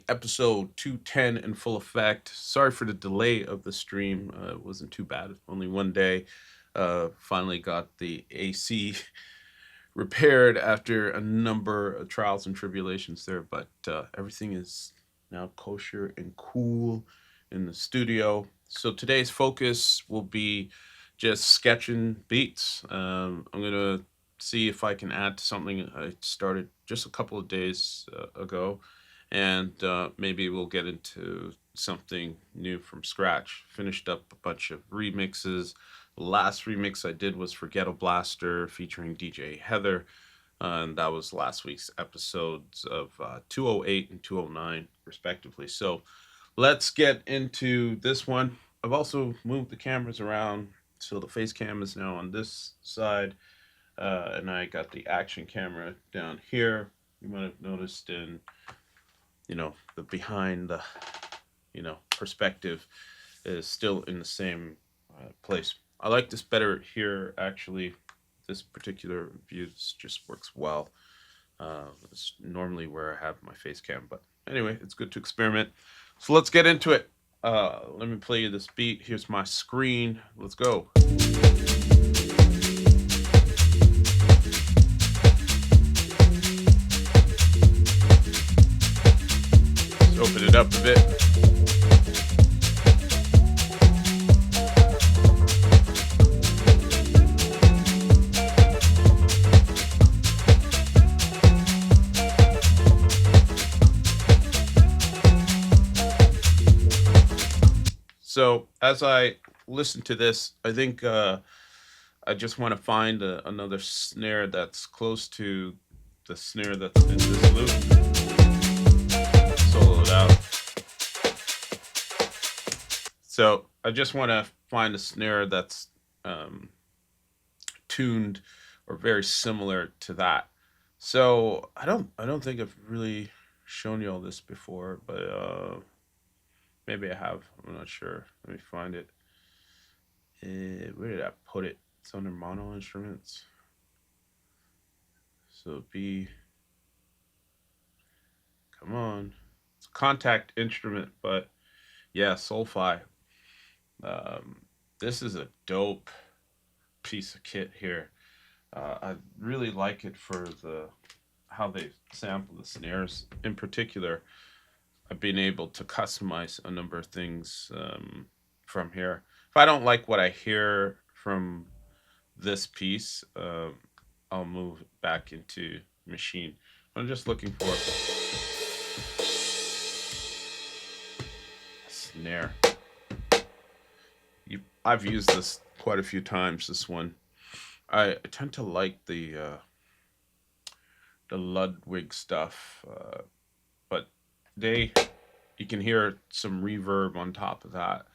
episode 210 in full effect. Sorry for the delay of the stream. It wasn't too bad. Only one day. Finally got the AC repaired after a number of trials and tribulations there, but everything is now kosher and cool in the studio. So today's focus will be just sketching beats. I'm gonna see if I can add to something I started just a couple of days ago, and maybe we'll get into something new from scratch. Finished up a bunch of remixes. The last remix I did was for Ghetto Blaster featuring DJ Heather, and that was last week's episodes of 208 and 209, respectively. So let's get into this one. I've also moved the cameras around, so the face cam is now on this side, and I got the action camera down here. You might have noticed in, the behind the, perspective is still in the same place. I like this better here, actually. This particular view just works well. It's normally where I have my face cam, but anyway, it's good to experiment. So let's get into it. Let me play you this beat. Here's my screen. Let's go. Let's open it up a bit. So as I listen to this, I think I just want to find another snare that's close to the snare that's in this loop. Solo it out. So I just want to find a snare that's tuned or very similar to that. So I don't think I've really shown you all this before, but maybe I have. I'm not sure. Let me find it. Where did I put it? It's under mono instruments. So B. Come on. It's a contact instrument, but yeah, Solfi. This is a dope piece of kit here. I really like it for how they sample the snares. In particular, I've been able to customize a number of things from here. If I don't like what I hear from this piece, I'll move back into machine. I'm just looking for a snare. I've used this quite a few times, this one. I tend to like the Ludwig stuff, but you can hear some reverb on top of that,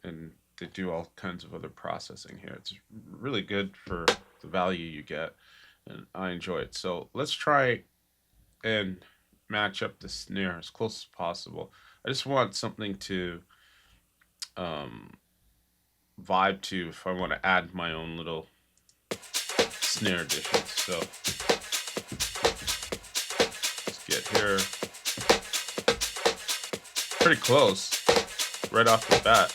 and they do all kinds of other processing here. It's really good for the value you get, and I enjoy it. So let's try and match up the snare as close as possible. I just want something to vibe to if I want to add my own little snare additions. So let's get here. Pretty close right off the bat.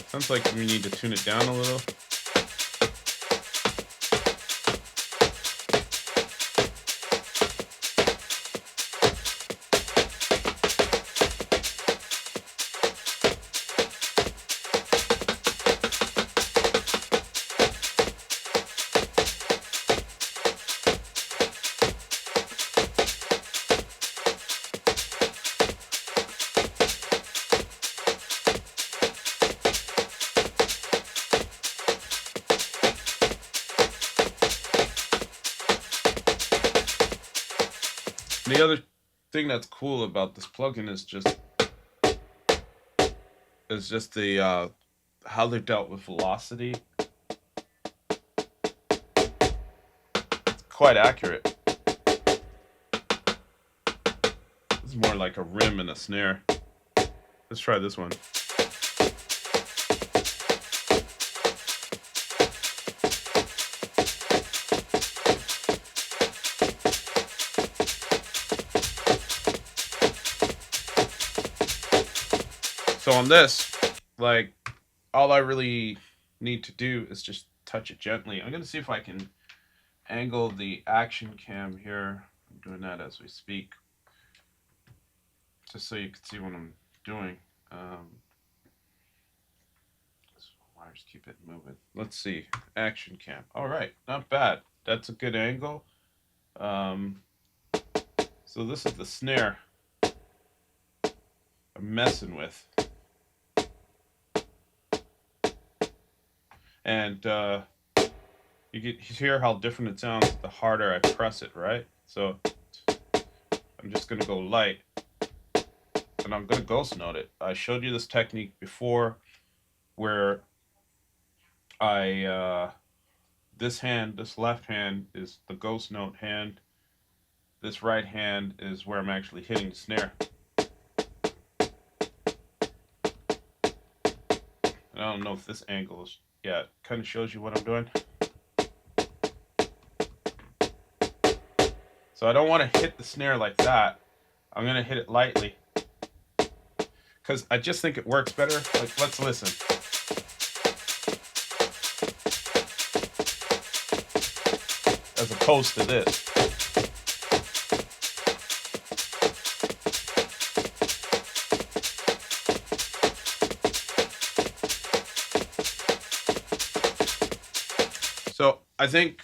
Sounds like we need to tune it down a little. The other thing that's cool about this plugin is just the how they dealt with velocity. It's quite accurate. This is more like a rim and a snare. Let's try this one. So on this, like, all I really need to do is just touch it gently. I'm gonna see if I can angle the action cam here. I'm doing that as we speak, just so you can see what I'm doing. Wires keep it moving. Let's see, action cam. All right, not bad. That's a good angle. So this is the snare I'm messing with, and you hear how different it sounds the harder I press it, right? So I'm just gonna go light, and I'm gonna ghost note it. I showed you this technique before, where this left hand is the ghost note hand. This right hand is where I'm actually hitting the snare. And I don't know if this angle is, yeah, it kind of shows you what I'm doing. So I don't want to hit the snare like that. I'm going to hit it lightly, because I just think it works better. Like, let's listen. As opposed to this. So I think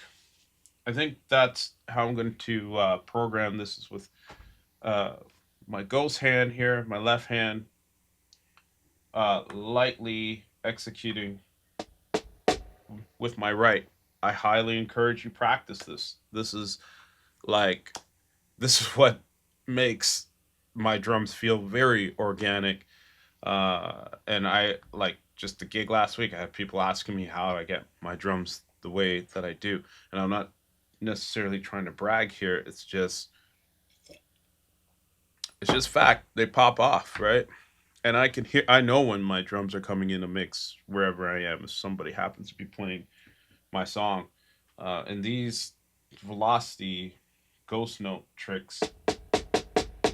that's how I'm going to program this, is with my ghost hand here, my left hand, lightly executing with my right. I highly encourage you practice this. This is what makes my drums feel very organic. And I, like, just the gig last week, I had people asking me how I get my drums the way that I do. And I'm not necessarily trying to brag here. It's just fact. They pop off, right? And I know when my drums are coming in a mix wherever I am, if somebody happens to be playing my song. And these velocity ghost note tricks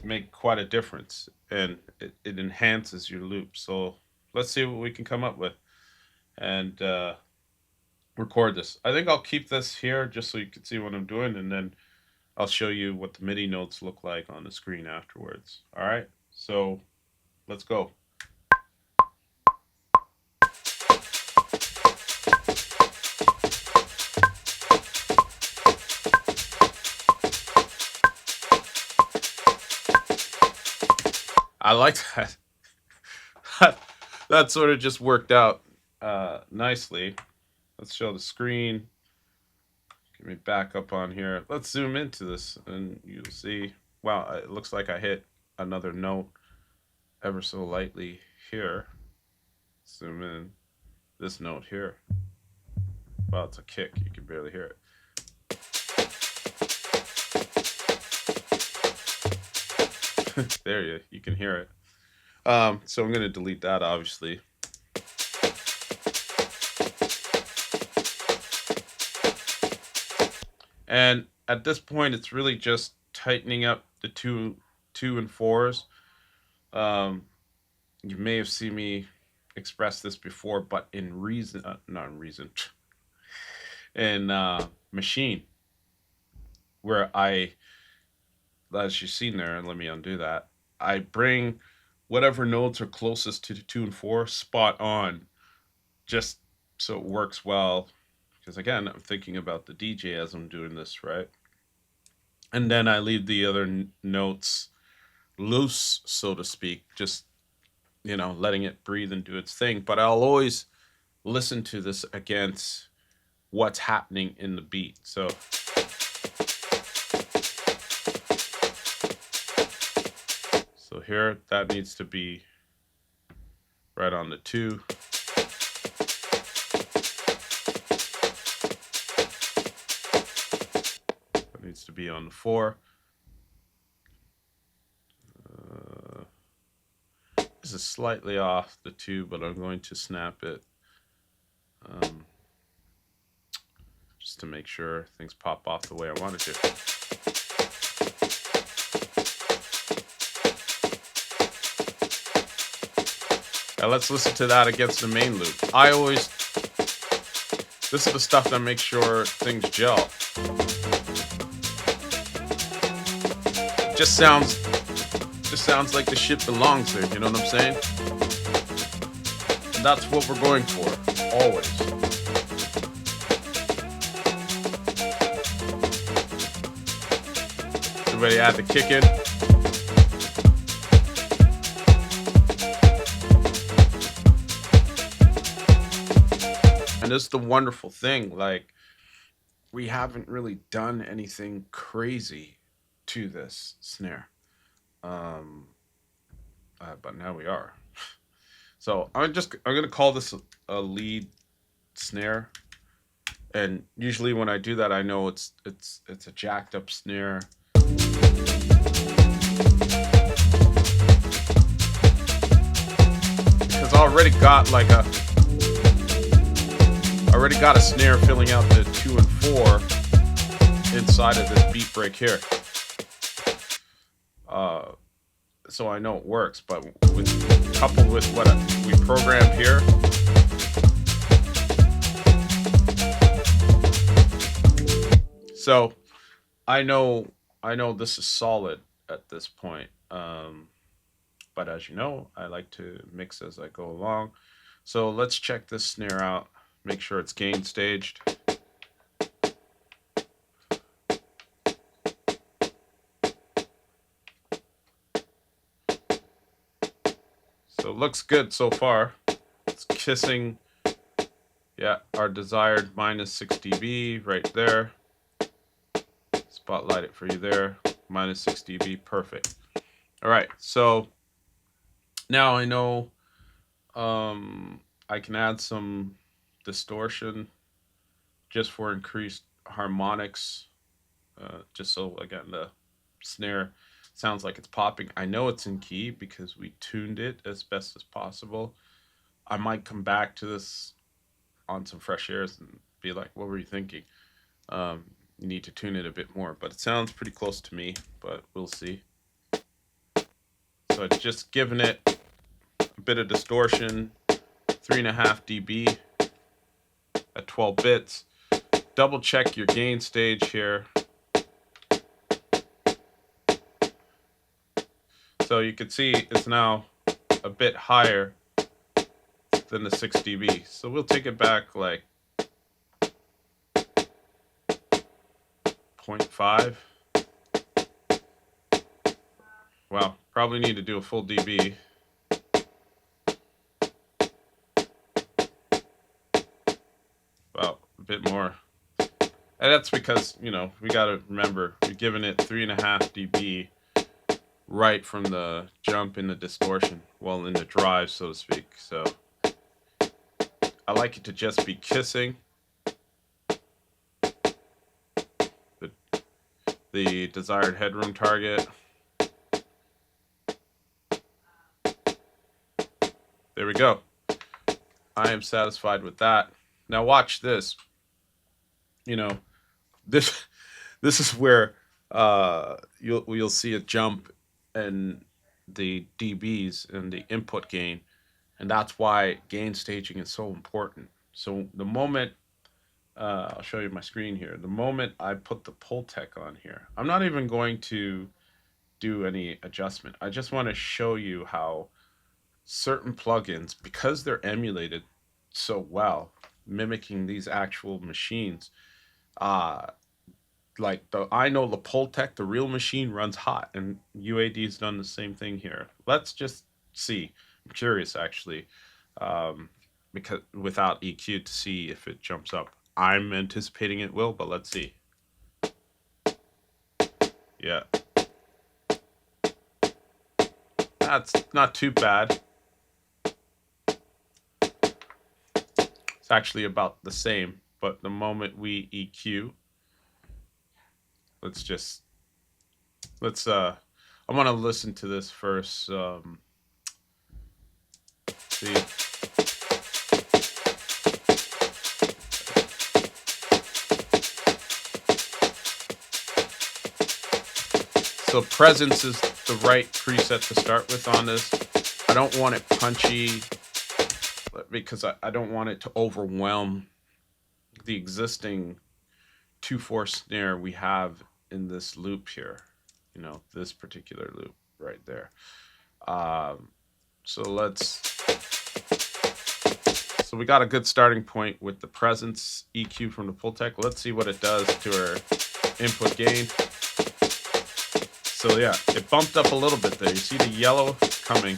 make quite a difference, and it enhances your loop. So let's see what we can come up with, and record this. I think I'll keep this here just so you can see what I'm doing, and then I'll show you what the MIDI notes look like on the screen afterwards. All right, so let's go. I like that. That sort of just worked out nicely. Let's show the screen. Get me back up on here. Let's zoom into this, and you'll see. Wow, it looks like I hit another note ever so lightly here. Zoom in. This note here. Well, it's a kick. You can barely hear it. There you can hear it. So I'm going to delete that, obviously. And at this point, it's really just tightening up the two and fours. You may have seen me express this before, but in Reason, not in Reason, in Machine, where as you've seen there, and let me undo that, I bring whatever notes are closest to the 2 and 4 spot on, just so it works well. Because again, I'm thinking about the DJ as I'm doing this, right? And then I leave the other notes loose, so to speak, just, letting it breathe and do its thing. But I'll always listen to this against what's happening in the beat. So here, that needs to be right on the 2. That needs to be on the 4. This is slightly off the 2, but I'm going to snap it just to make sure things pop off the way I want it to. Now let's listen to that against the main loop. This is the stuff that makes sure things gel. Just sounds like the shit belongs there, you know what I'm saying? And that's what we're going for, always. Everybody add the kick in. And this is the wonderful thing, like, we haven't really done anything crazy to this snare. But now we are. So I'm gonna call this a lead snare. And usually when I do that, I know it's a jacked up snare. Because I already got a snare filling out the 2 and 4 inside of this beat break here. So I know it works, but coupled with what we programmed here, so I know this is solid at this point. But as you know, I like to mix as I go along. So let's check this snare out. Make sure it's gain staged. So it looks good so far. It's kissing, yeah, our desired minus 6 dB right there. Spotlight it for you there. Minus 6 dB, perfect. All right, so now I know I can add some distortion just for increased harmonics, just so again the snare sounds like it's popping. I know it's in key because we tuned it as best as possible. I might come back to this on some fresh airs and be like, what were you thinking? You need to tune it a bit more, but it sounds pretty close to me, but we'll see. So it's just giving it a bit of distortion, 3.5 dB at 12 bits. Double check your gain stage here. So you can see it's now a bit higher than the 6 dB. So we'll take it back like 0.5. Wow, probably need to do a full dB. Well, a bit more. And that's because, you know, we got to remember, we're giving it 3.5 dB right from the jump in the distortion, well, in the drive, so to speak. So I like it to just be kissing the desired headroom target. There we go. I am satisfied with that. Now watch this. You know, this is where you'll see a jump in the dBs and the input gain, and that's why gain staging is so important. So the moment I'll show you my screen here. The moment I put the Pultec on here, I'm not even going to do any adjustment. I just want to show you how certain plugins, because they're emulated so well, mimicking these actual machines, like I know the Pultec, the real machine, runs hot, and UAD's done the same thing here. Let's just see. I'm curious actually, because without EQ, to see if it jumps up. I'm anticipating it will, but let's see. Yeah, that's not too bad. It's actually about the same, but the moment we EQ, I want to listen to this first. See. So presence is the right preset to start with on this. I don't want it punchy. because I don't want it to overwhelm the existing 2/4 snare we have in this loop here. You know, this particular loop right there. Um, so we got a good starting point with the presence EQ from the Pultec. Let's see what it does to our input gain. So yeah, it bumped up a little bit there. You see the yellow coming.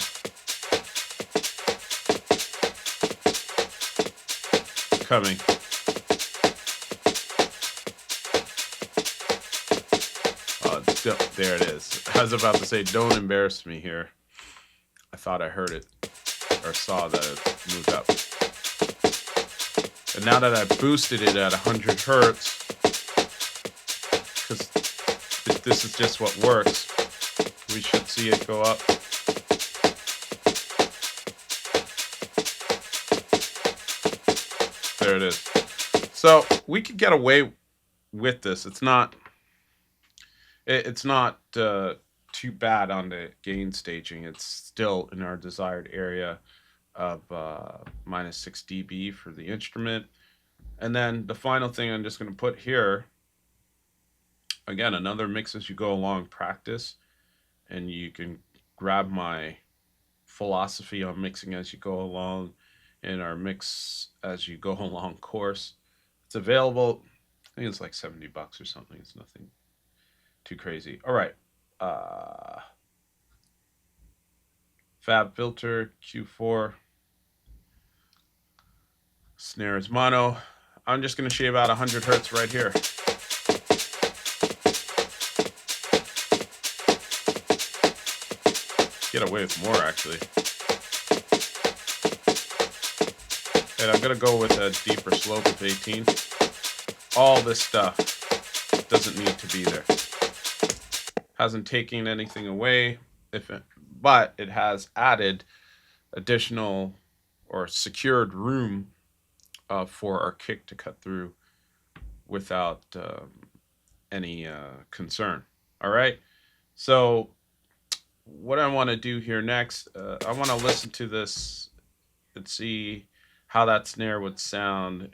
There it is. I was about to say, don't embarrass me here. I thought I heard it or saw that it moved up. And now that I boosted it at 100 hertz, because this is just what works, we should see it go up. There it is. So we could get away with this. It's not too bad on the gain staging. It's still in our desired area of minus 6 dB for the instrument. And then the final thing I'm just going to put here, again, another mix as you go along practice, and you can grab my philosophy on mixing as you go along in our mix as you go along course. It's available. I think it's like $70 or something. It's nothing too crazy. All right. Fab filter, Q4. Snare is mono. I'm just going to shave out 100 hertz right here. Get away with more, actually. And I'm going to go with a deeper slope of 18. All this stuff doesn't need to be there. Hasn't taken anything away, but it has added additional or secured room for our kick to cut through without any concern. All right. So what I want to do here next, I want to listen to this and see how that snare would sound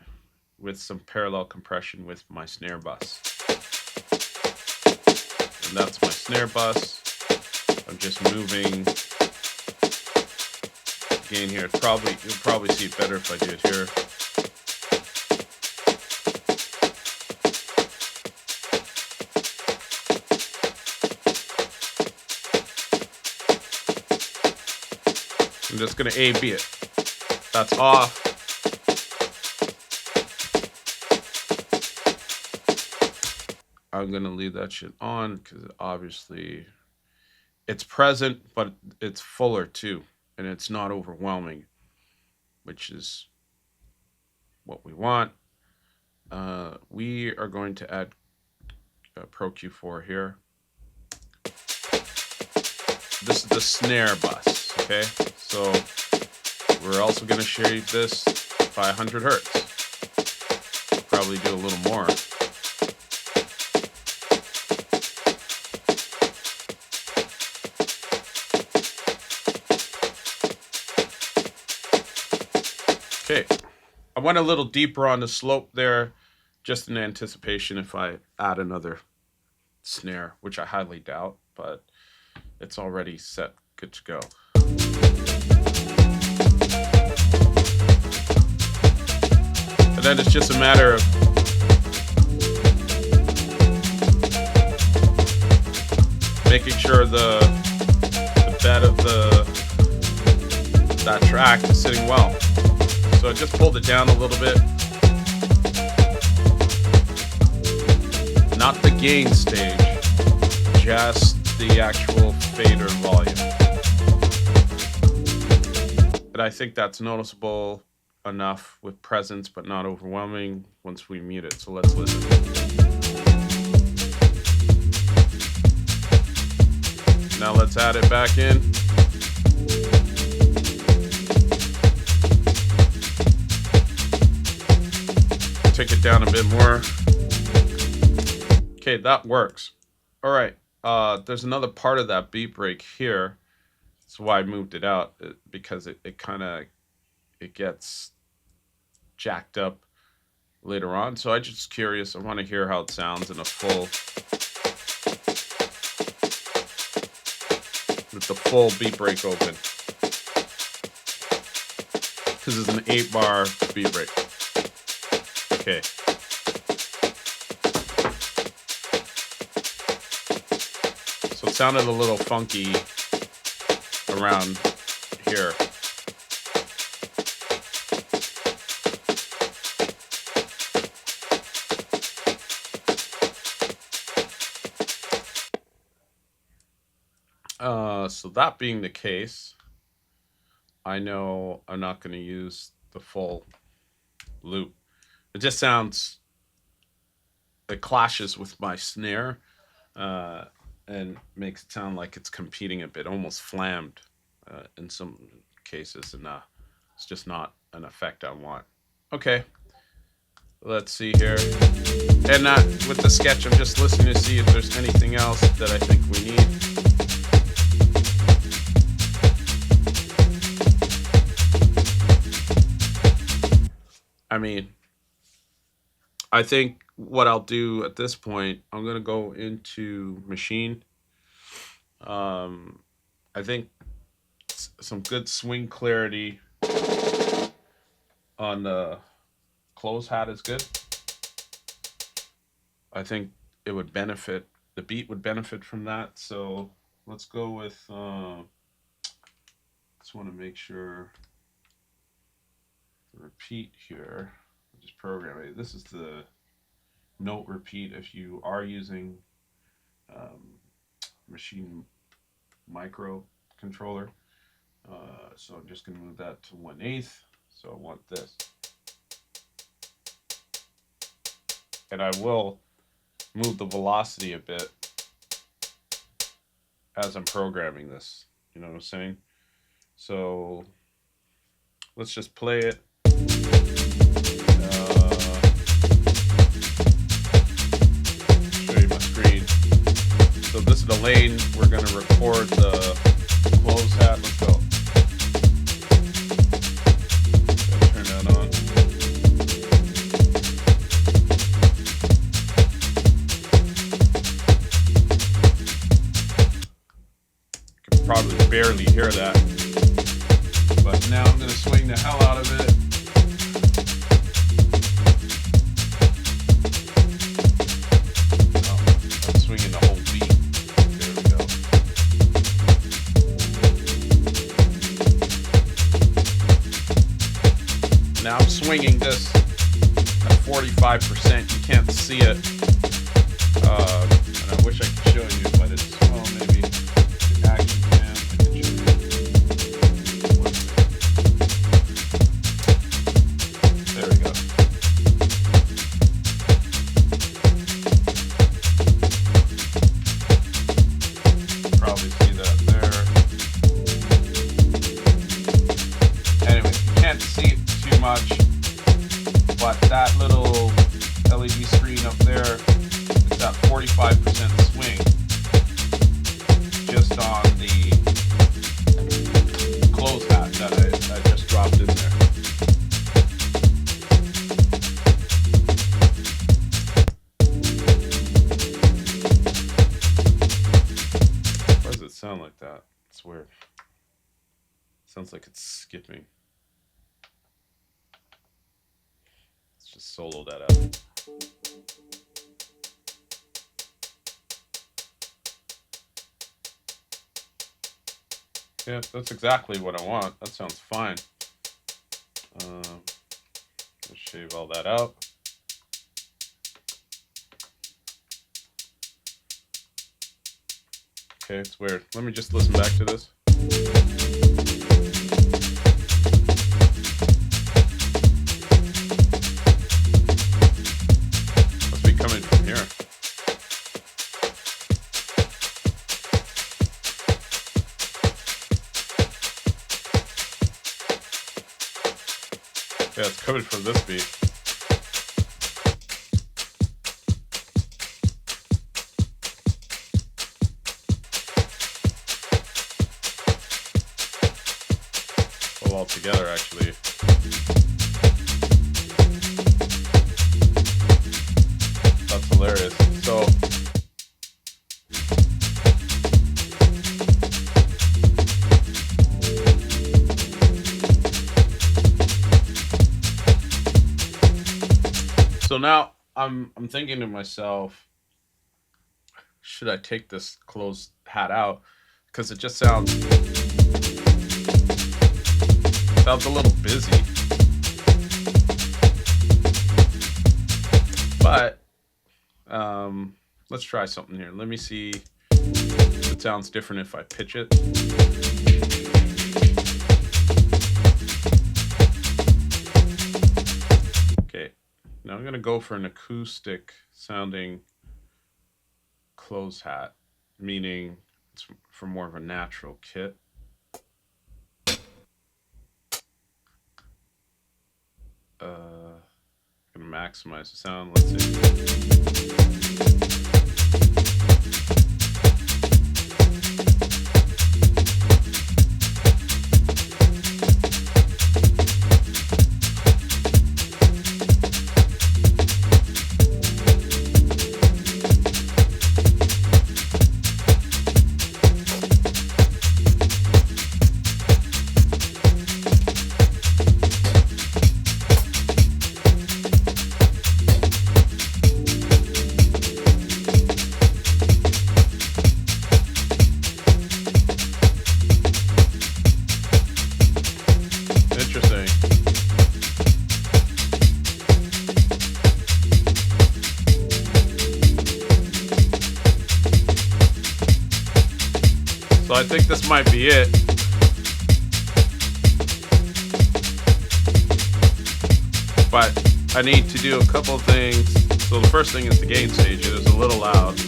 with some parallel compression with my snare bus. And that's my snare bus. I'm just moving gain here. You'll probably see it better if I do it here. I'm just going to A-B it. That's off. I'm going to leave that shit on because obviously it's present, but it's fuller too. And it's not overwhelming, which is what we want. We are going to add Pro Q4 here. This is the snare bus, okay? So we're also going to shave this by 100 hertz. Probably do a little more. Okay, I went a little deeper on the slope there, just in anticipation if I add another snare, which I highly doubt, but it's already set, good to go. And then it's just a matter of making sure the bed of that track is sitting well. So I just pulled it down a little bit. Not the gain stage, just the actual fader volume. But I think that's noticeable enough with presence, but not overwhelming once we mute it. So let's listen. Now let's add it back in. Take it down a bit more. Okay, that works. All right, there's another part of that beat break here. That's why I moved it out, because it kind of it gets jacked up later on. So I'm just curious. I want to hear how it sounds in a full, with the full beat break open. This is an 8-bar beat break. Okay. So it sounded a little funky around here. So that being the case, I know I'm not going to use the full loop. It just sounds, it clashes with my snare and makes it sound like it's competing a bit, almost flammed in some cases, and it's just not an effect I want. Okay, let's see here. And with the sketch, I'm just listening to see if there's anything else that I think we need. I mean, I think what I'll do at this point, I'm going to go into Machine. I think some good swing clarity on the close hat is good. I think it would benefit, the beat would benefit from that. So let's go with, just want to make sure the repeat here, I'll just program it. This is the note repeat if you are using Machine microcontroller. So I'm just going to move that to 1/8. So I want this. And I will move the velocity a bit as I'm programming this. You know what I'm saying? So let's just play it. Show you my screen. So this is the lane we're going to record the close hat. Let's go. Gotta turn that on. You can probably barely hear that. But now I'm going to swing the hell out of it. Oh, I'm swinging the whole beat. There we go. Now I'm swinging this at 45%. You can't see it. And I wish I could show you, but it's, well, maybe the action cam. I can show you. There we go. Probably see that there. Anyway, you can't see it too much, but that little LED screen up there is that 45% swing just on the close hat that I just dropped in there. Why does it sound like that? It's weird. Sounds like it's skipping. Let's just solo that out. Yeah, that's exactly what I want. That sounds fine. Let's shave all that out. Okay, it's weird. Let me just listen back to this. Must be coming from here. Yeah, it's coming from this beat. all together, actually. That's hilarious. So now I'm thinking to myself, should I take this closed hat out? Because it just sounds a little busy. But let's try something here. Let me see if it sounds different if I pitch it. Okay, now I'm gonna go for an acoustic sounding closed hat, meaning it's for more of a natural kit. Gonna maximize the sound. Let's see. So I think this might be it. But I need to do a couple of things. So the first thing is the gain stage. It is a little loud.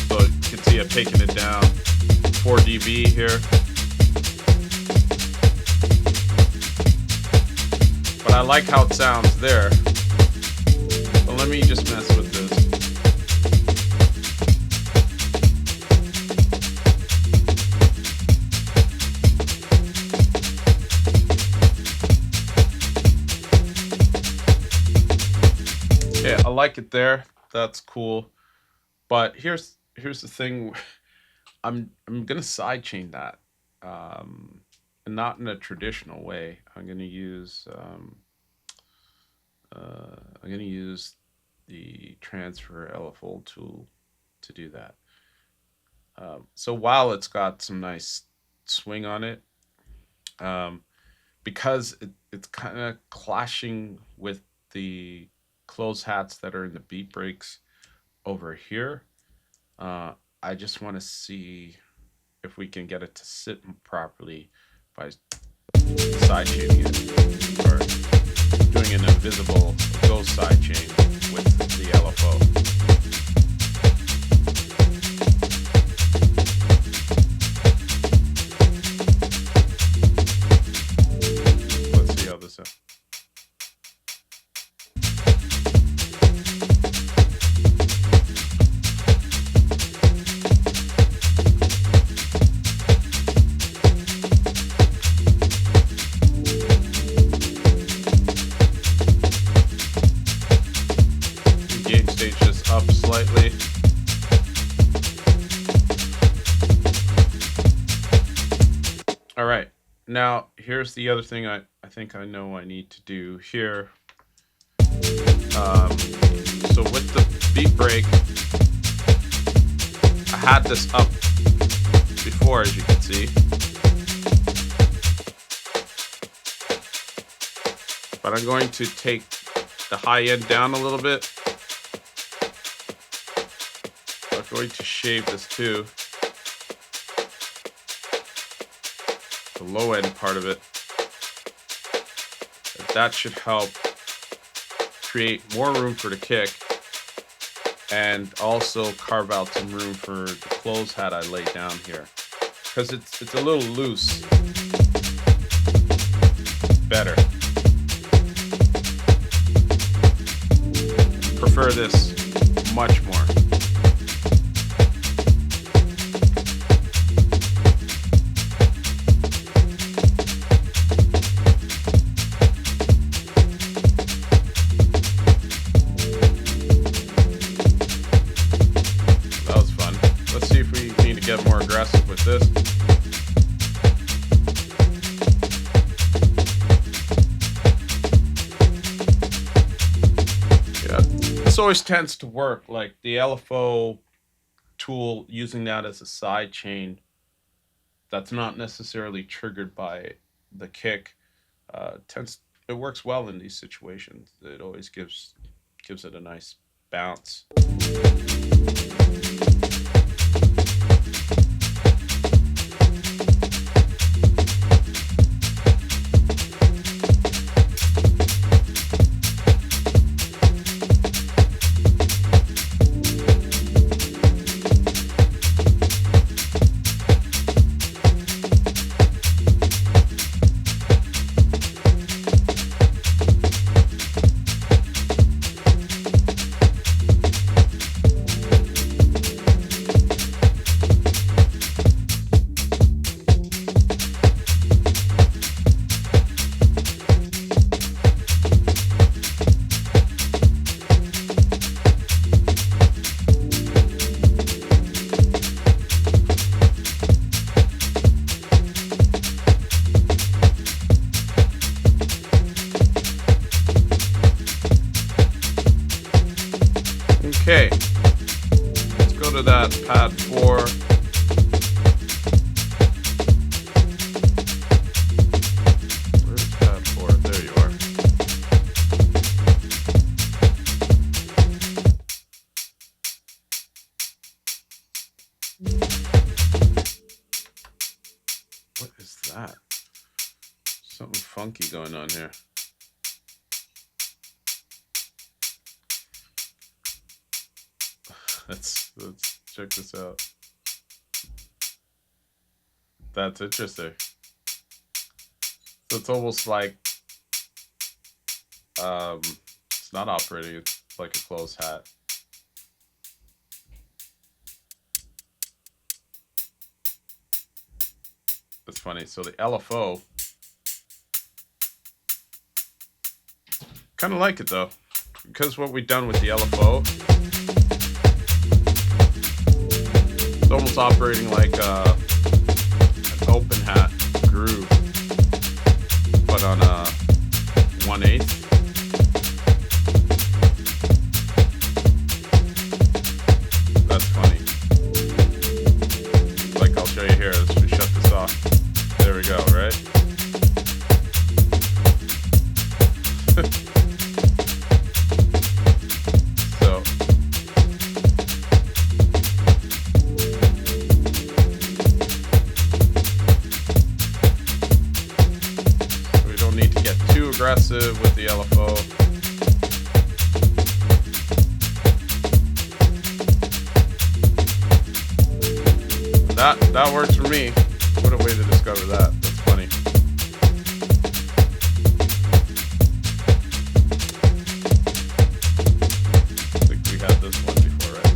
So you can see I've taken it down 4 dB here. But I like how it sounds there. So let me just mess with this. Yeah, I like it there. That's cool. But here's the thing. I'm gonna sidechain that, and not in a traditional way. I'm gonna use the transfer LFO tool to do that. So while it's got some nice swing on it, because it's kind of clashing with the closed hats that are in the beat breaks over here, I just want to see if we can get it to sit properly by sidechaining it, or doing an invisible ghost sidechain with the LFO. Let's see how this sounds. Up slightly. All right, now here's the other thing I think I know I need to do here. So with the beat break, I had this up before, as you can see, but I'm going to take the high end down a little bit. I'm going to shave this too, the low end part of it. That should help create more room for the kick and also carve out some room for the closed hat I laid down here, because it's a little loose. Better. Prefer this much more. get more aggressive with this. Yeah, this always tends to work. Like the LFO tool, using that as a side chain that's not necessarily triggered by the kick, tends it works well in these situations. It always gives it a nice bounce. Okay, let's go to that pad 4. Where's pad 4? There you are. What is that? Something funky going on here. Let's check this out. That's interesting. So it's almost like it's not operating. It's like a closed hat. That's funny. So the LFO, kind of like it though, because what we've done with the LFO, it's almost operating like an open hat groove, but on a 1/8. That's funny. Like, I'll show you here. Let's just shut this off. There we go, right? So we don't need to get too aggressive with the LFO. That works for me. What a way to discover that. That's funny. I think we had this one before, right?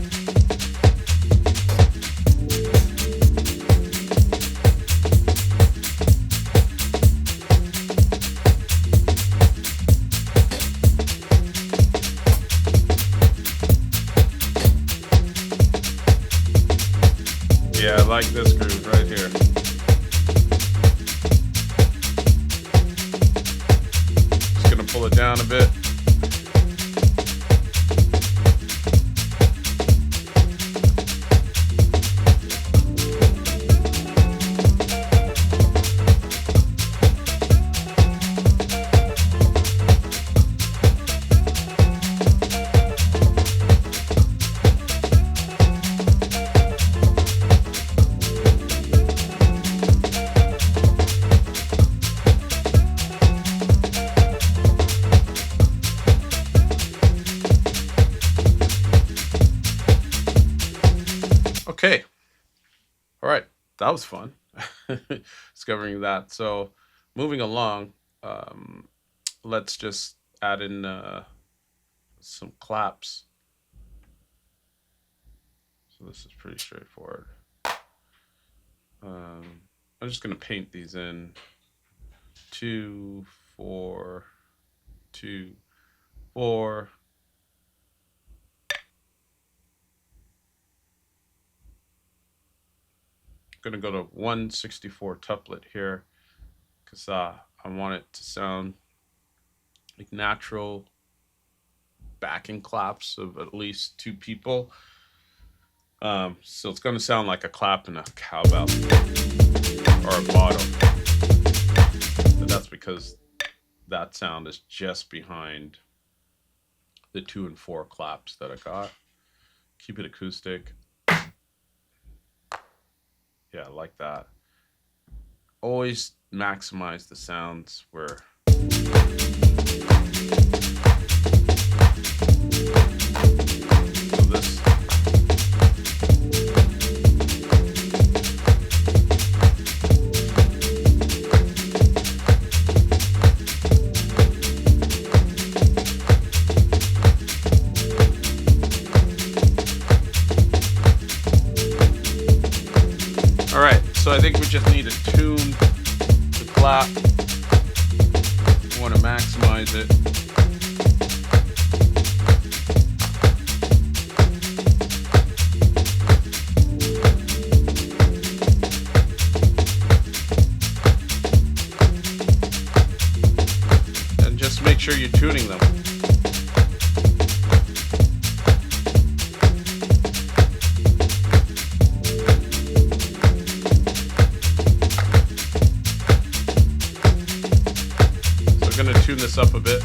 Yeah, I like this groove right here. Just gonna pull it down a bit. Okay. All right. That was fun. Discovering that. So moving along, let's just add in some claps. So this is pretty straightforward. I'm just going to paint these in. 2, 4, 2, 4. going to go to 1/64 tuplet here because I want it to sound like natural backing claps of at least two people. So it's going to sound like a clap in a cowbell or a bottom. But that's because that sound is just behind the 2 and 4 claps that I got. Keep it acoustic. Yeah, like that. Always maximize the sounds where so this So I think we just need to tune the clap. We want to maximize it. And just make sure you're tuning them. Tune this up a bit.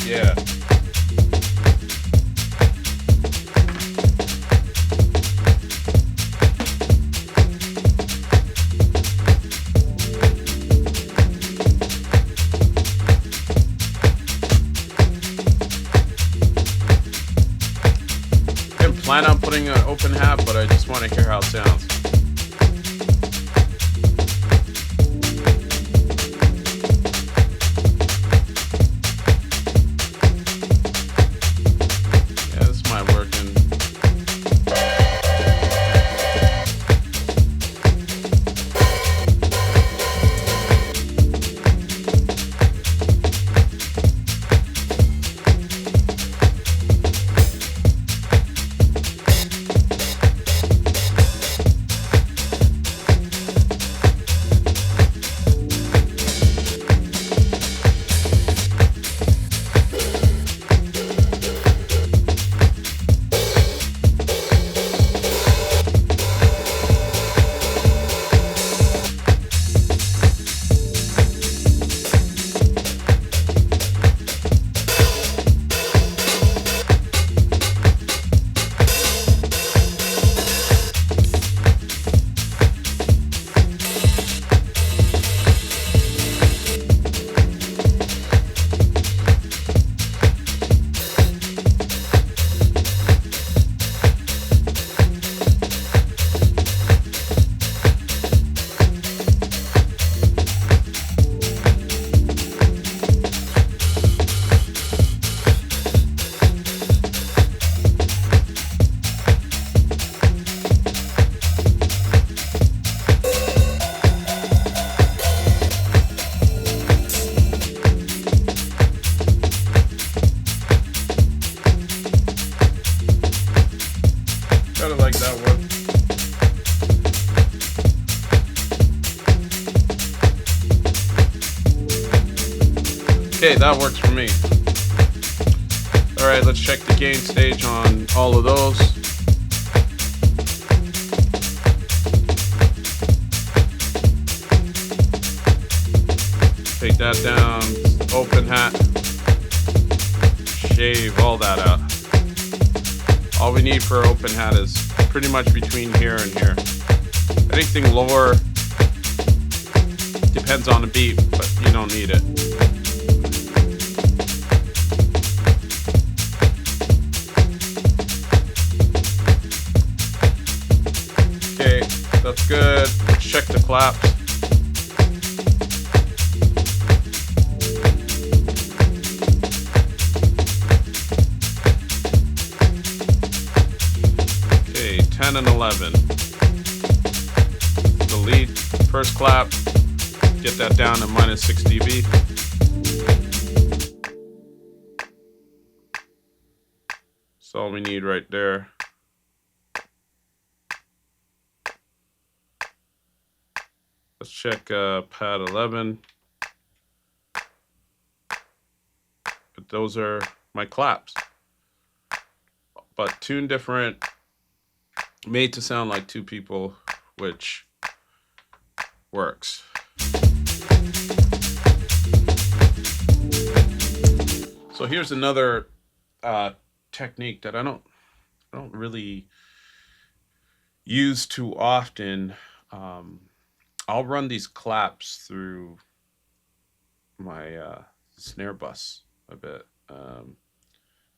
Yeah. Plan on putting an open hat, but I just want to hear how it sounds. Yeah, this might working. Kind of like that one. Okay, that works for me. Alright, let's check the gain stage on all of those. Take that down, open hat, shave all that out. All we need for open hat is pretty much between here and here. Anything lower depends on the beat, but you don't need it. Okay, that's good. Let's check the claps. Okay, 10 and 11. The lead, first clap, Get that down to minus 6 dB. That's all we need right there. Let's check pad 11. But those are my claps. But tuned different, made to sound like two people, which works. So here's another technique that I don't really use too often. I'll run these claps through my snare bus a bit,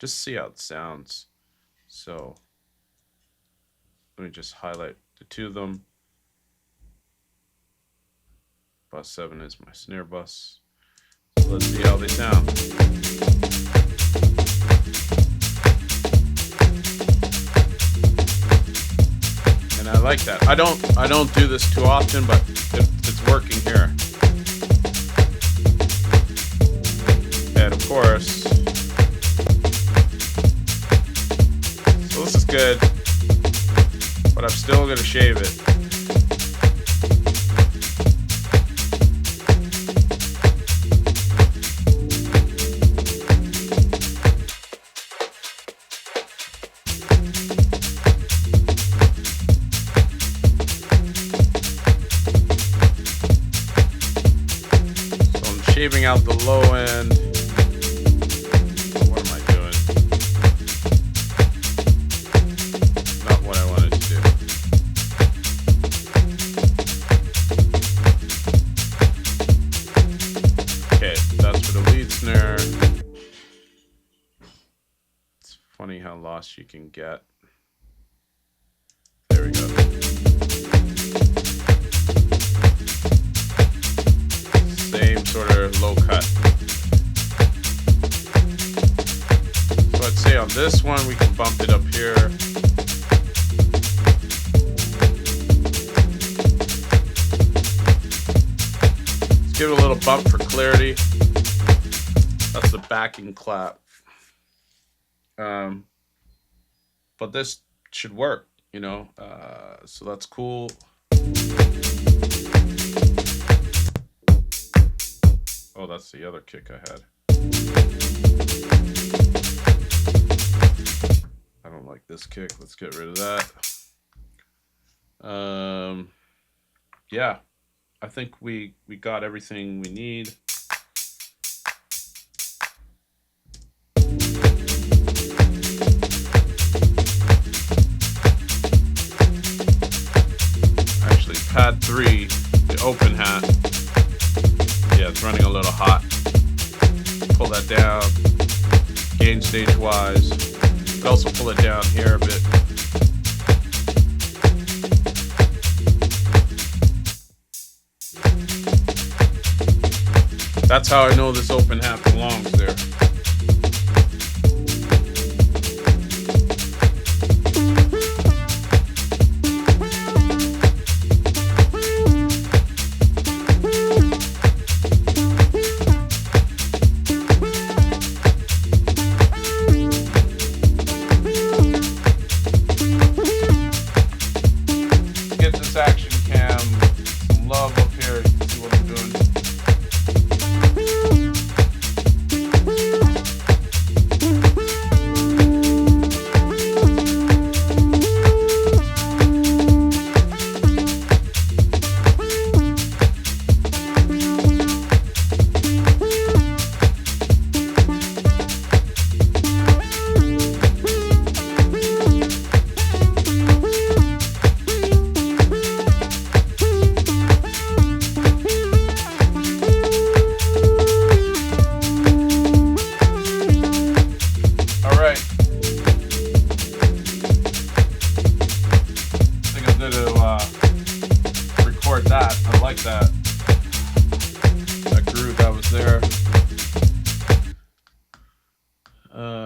just to see how it sounds. So let me just highlight the two of them. Bus 7 is my snare bus. So let's see how they sound. And I like that. I don't do this too often, but it's working here. And of course, so this is good, but I'm still gonna shave it. Shaving out the low end. What am I doing? Not what I wanted to do. Okay, that's for the lead snare. It's funny how lost you can get. There we go. Same sort of low cut. So I'd say on this one we can bump it up here. Let's give it a little bump for clarity. That's the backing clap. But this should work, you know. So that's cool. Oh, that's the other kick I had. I don't like this kick. Let's get rid of that. Yeah, I think we got everything we need. Actually, pad 3, the open hat. Yeah, it's running a little hot. Pull that down, gain stage wise. But also pull it down here a bit. That's how I know this open hat belongs there.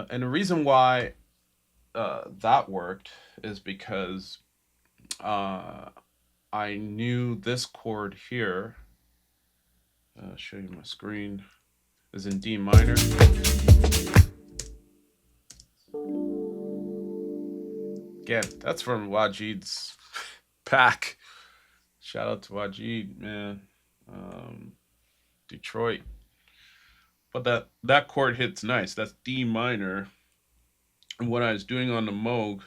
And the reason why that worked is because I knew this chord here show you my screen, is in D minor. Again, that's from Wajid's pack. Shout out to Wajid, man. Detroit. But that chord hits nice. That's D minor. And what I was doing on the Moog,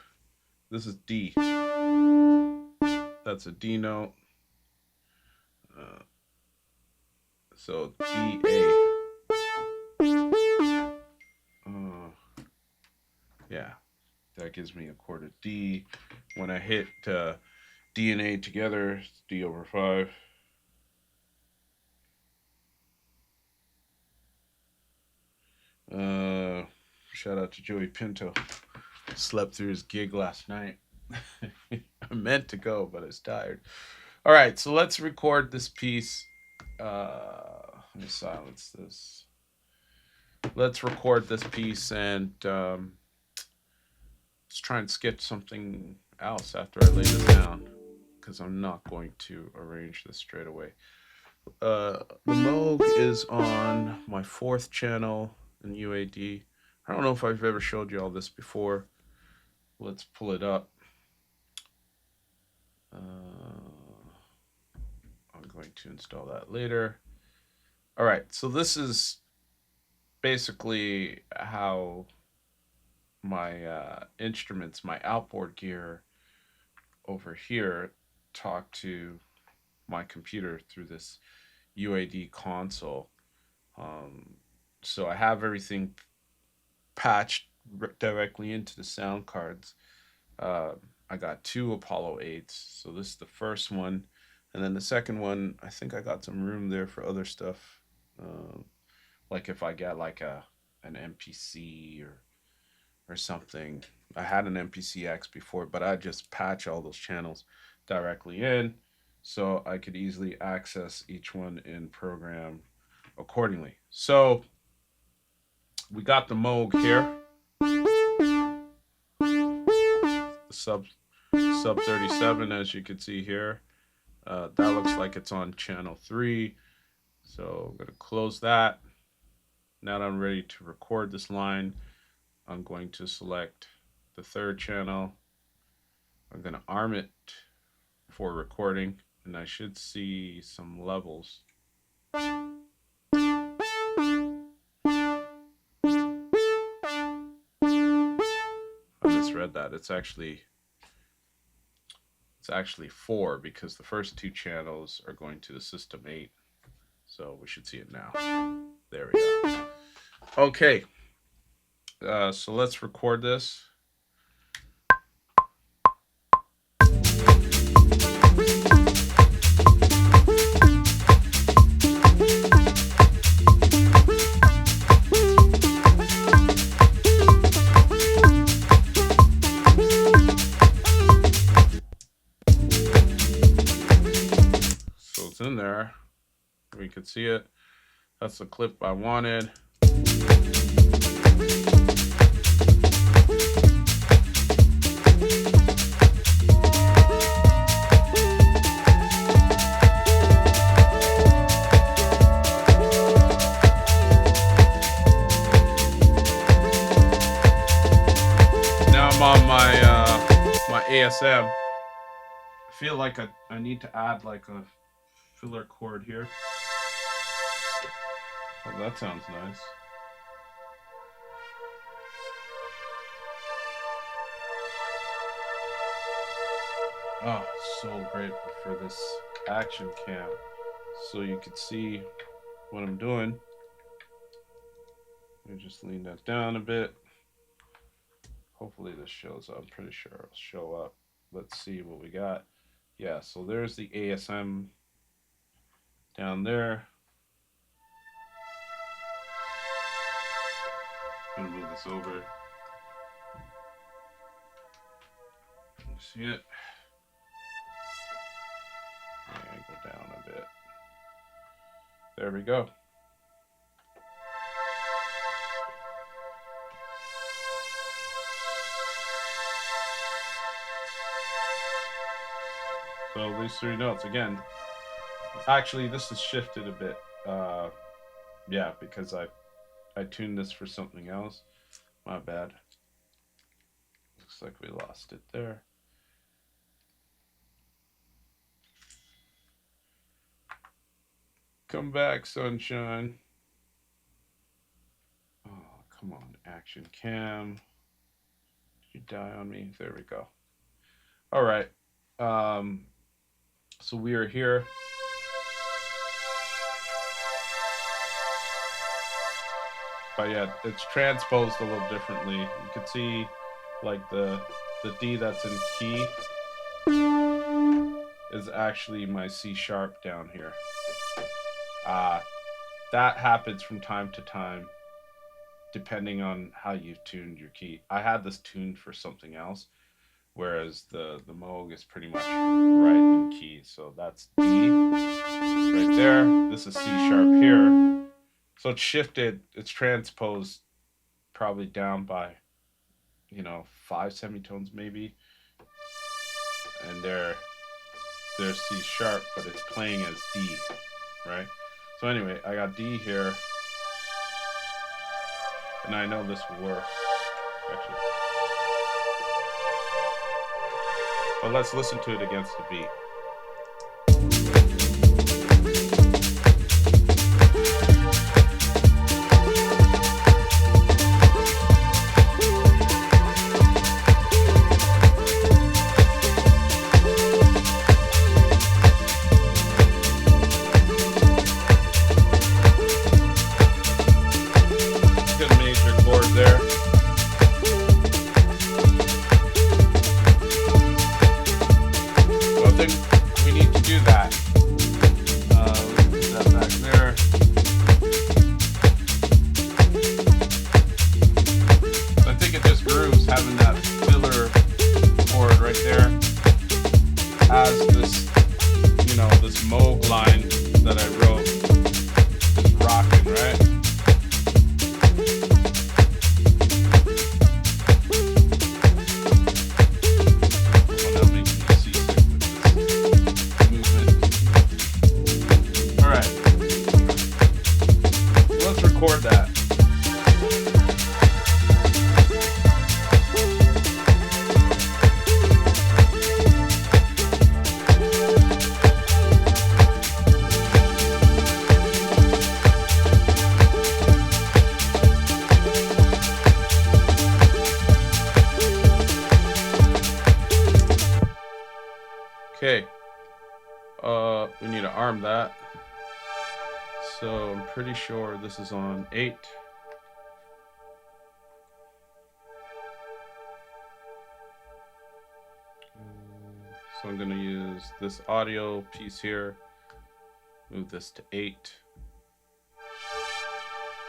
this is D. That's a D note. So D A. Yeah, that gives me a chord of D. When I hit D and A together, it's D over 5. Shout out to Joey Pinto. Slept through his gig last night. I meant to go, but I was tired. All right, so let's record this piece. Let me silence this. Let's record this piece and let's try and sketch something else after I lay this down, because I'm not going to arrange this straight away. The Moog is on my 4th channel in UAD. I don't know if I've ever showed you all this before. Let's pull it up. I'm going to install that later. All right, so this is basically how my instruments, my outboard gear over here, talk to my computer through this UAD console. So I have everything patched directly into the sound cards. I got 2 Apollo 8s, so this is the first one, and then the second one, I think I got some room there for other stuff, like if I get like an MPC or something. I had an MPC-X before, but I just patch all those channels directly in, so I could easily access each one in program accordingly. So we got the Moog here, the sub 37, as you can see here. That looks like it's on channel 3, so I'm going to close that. Now that I'm ready to record this line, I'm going to select the 3rd channel. I'm going to arm it for recording, and I should see some levels. I misread that. It's actually 4, because the first 2 channels are going to the system 8. So we should see it now. There we go. Okay. So let's record this. In there, we could see it. That's the clip I wanted. Now I'm on my ASM. I feel like I need to add like a filler chord here. Oh, that sounds nice. Oh, so grateful for this action cam, so you can see what I'm doing. Let me just lean that down a bit. Hopefully this shows up. I'm pretty sure it'll show up. Let's see what we got. Yeah, so there's the ASM down there. I'm gonna move this over. You see it? Yeah, go down a bit. There we go. So these 3 notes again. Actually, this is shifted a bit. Yeah, because I tuned this for something else. My bad. Looks like we lost it there. Come back, sunshine. Oh, come on, action cam. Did you die on me? There we go. All right. Um, so we are here. But yeah, it's transposed a little differently. You can see like the D that's in key is actually my C sharp down here. That happens from time to time depending on how you've tuned your key. I had this tuned for something else, whereas the Moog is pretty much right in key. So that's D right there. This is C sharp here. So it's shifted, it's transposed probably down by, 5 semitones maybe. And there's C sharp, but it's playing as D, right? So anyway, I got D here. And I know this will work, actually. But let's listen to it against the beat. Okay, we need to arm that. So I'm pretty sure this is on 8. So I'm going to use this audio piece here, move this to 8.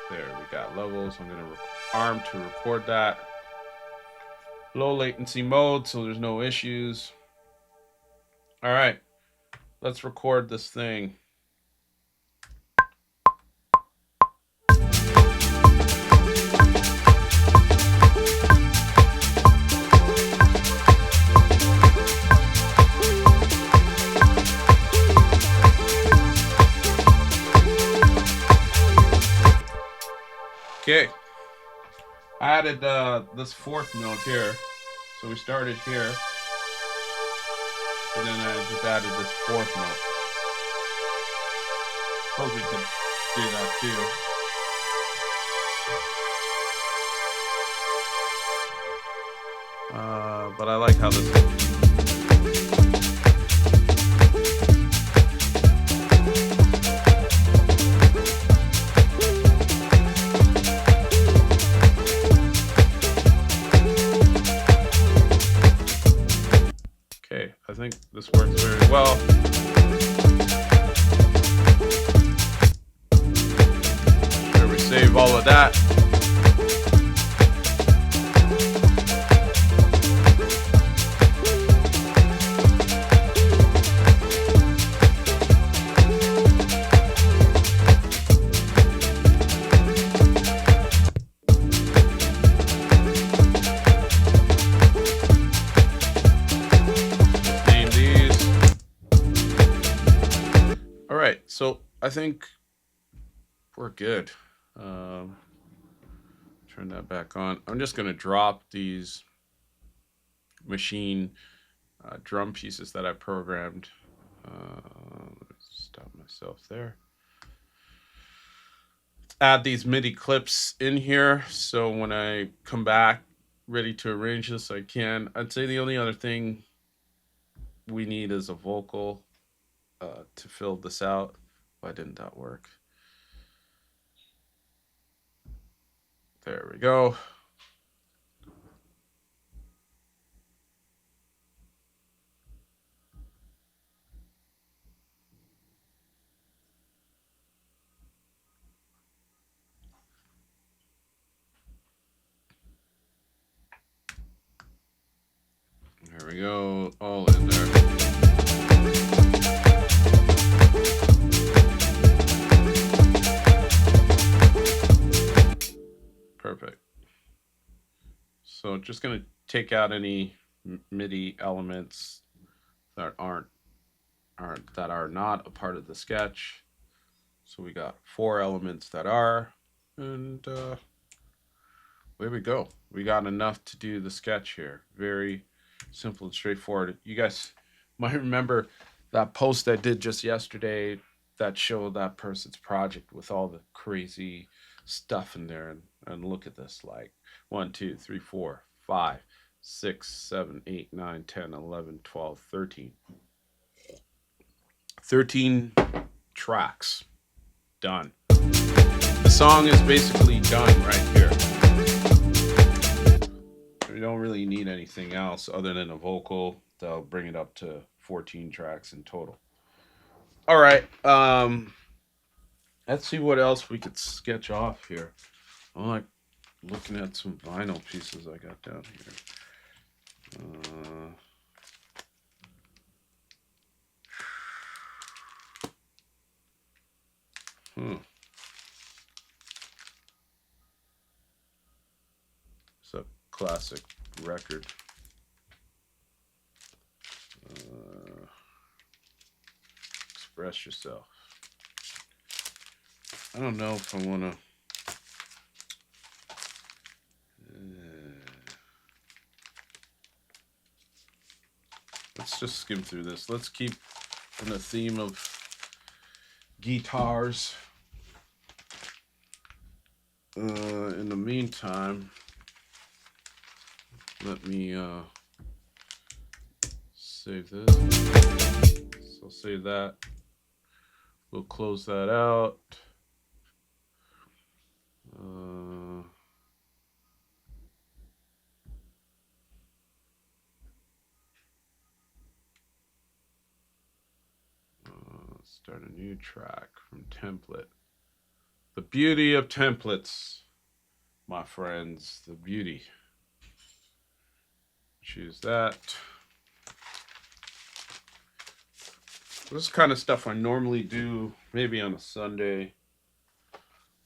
There, we got levels. I'm going to arm to record that. Low latency mode, so there's no issues. All right, let's record this thing. Okay, I added this 4th note here. So we started here, and then I just added this 4th note. Suppose we could do that too. But I like how this looks. I think this works very well. Sure, we save all of that. So I think we're good. Um, Turn that back on. I'm just gonna drop these machine drum pieces that I programmed. Stop myself there. Add these MIDI clips in here so when I come back ready to arrange this, I can. I'd say the only other thing we need is a vocal to fill this out. Why didn't that work? There we go. There we go. All in there. Perfect. So just going to take out any MIDI elements that aren't that are not a part of the sketch. So we got 4 elements that are, and there we go. We got enough to do the sketch here. Very simple and straightforward. You guys might remember that post I did just yesterday that showed that person's project with all the crazy stuff in there. And look at this, like 1, 2, 3, 4, 5, 6, 7, 8, 9, 10, 11, 12, 13. 13 tracks done. The song is basically done right here. We don't really need anything else other than a vocal. They'll bring it up to 14 tracks in total. All right. Let's see what else we could sketch off here. I'm like looking at some vinyl pieces I got down here. It's a classic record. Express Yourself. I don't know if I want to. Let's just skim through this. Let's keep in the theme of guitars. In the meantime, let me save this. So I'll save that. We'll close that out. Start a new track from template. The beauty of templates, my friends, the beauty. Choose that. This kind of stuff I normally do maybe on a Sunday,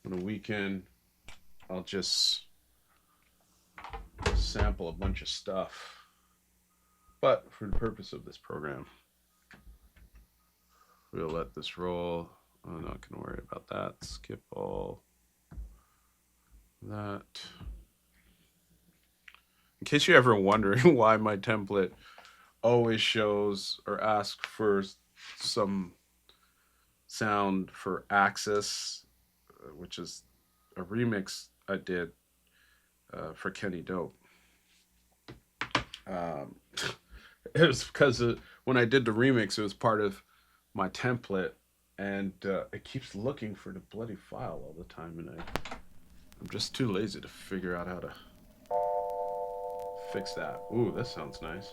on a weekend. I'll just sample a bunch of stuff. But for the purpose of this program, we'll let this roll. I'm not going to worry about that. Skip all that. In case you're ever wondering why my template always shows or asks for some sound for Axis, which is a remix I did for Kenny Dope. It was because when I did the remix, it was part of my template, and it keeps looking for the bloody file all the time, and I'm just too lazy to figure out how to fix that. Ooh, that sounds nice.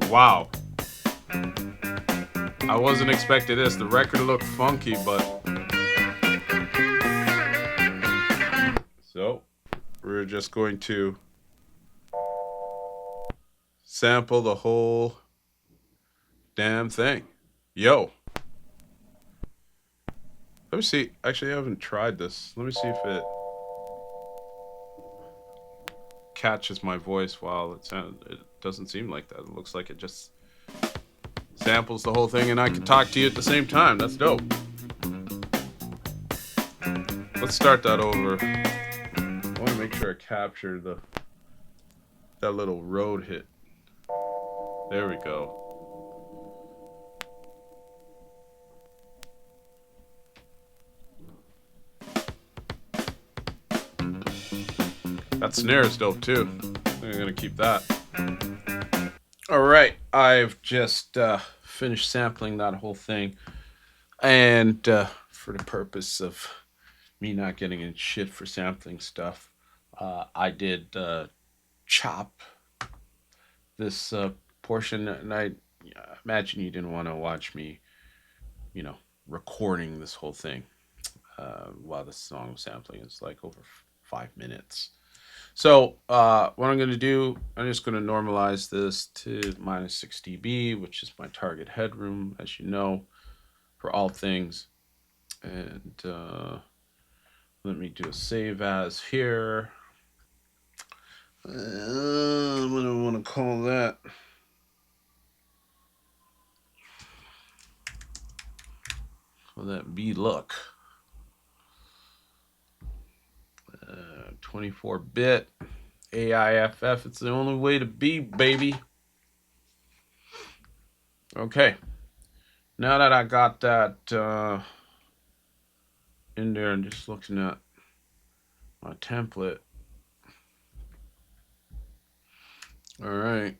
Wow. I wasn't expecting this. The record looked funky, but... So, we're just going to sample the whole damn thing. Yo. Let me see. Actually, I haven't tried this. Let me see if it... catches my voice while it doesn't seem like that. It looks like it just samples the whole thing and I can talk to you at the same time. That's dope. Let's start that over. I want to make sure I capture that little road hit. There we go. That snare is dope too. I'm gonna keep that. All right, I've just finished sampling that whole thing, and for the purpose of me not getting in shit for sampling stuff, I did chop this portion, and I imagine you didn't want to watch me, recording this whole thing while the song was sampling. It's like over 5 minutes. So what I'm going to do, I'm just going to normalize this to minus 6 dB, which is my target headroom, as you know, for all things. And let me do a save as here. What do I want to call that? Call that B-Look. 24-bit AIFF. It's the only way to be, baby. Okay. Now that I got that in there and just looking at my template. All right.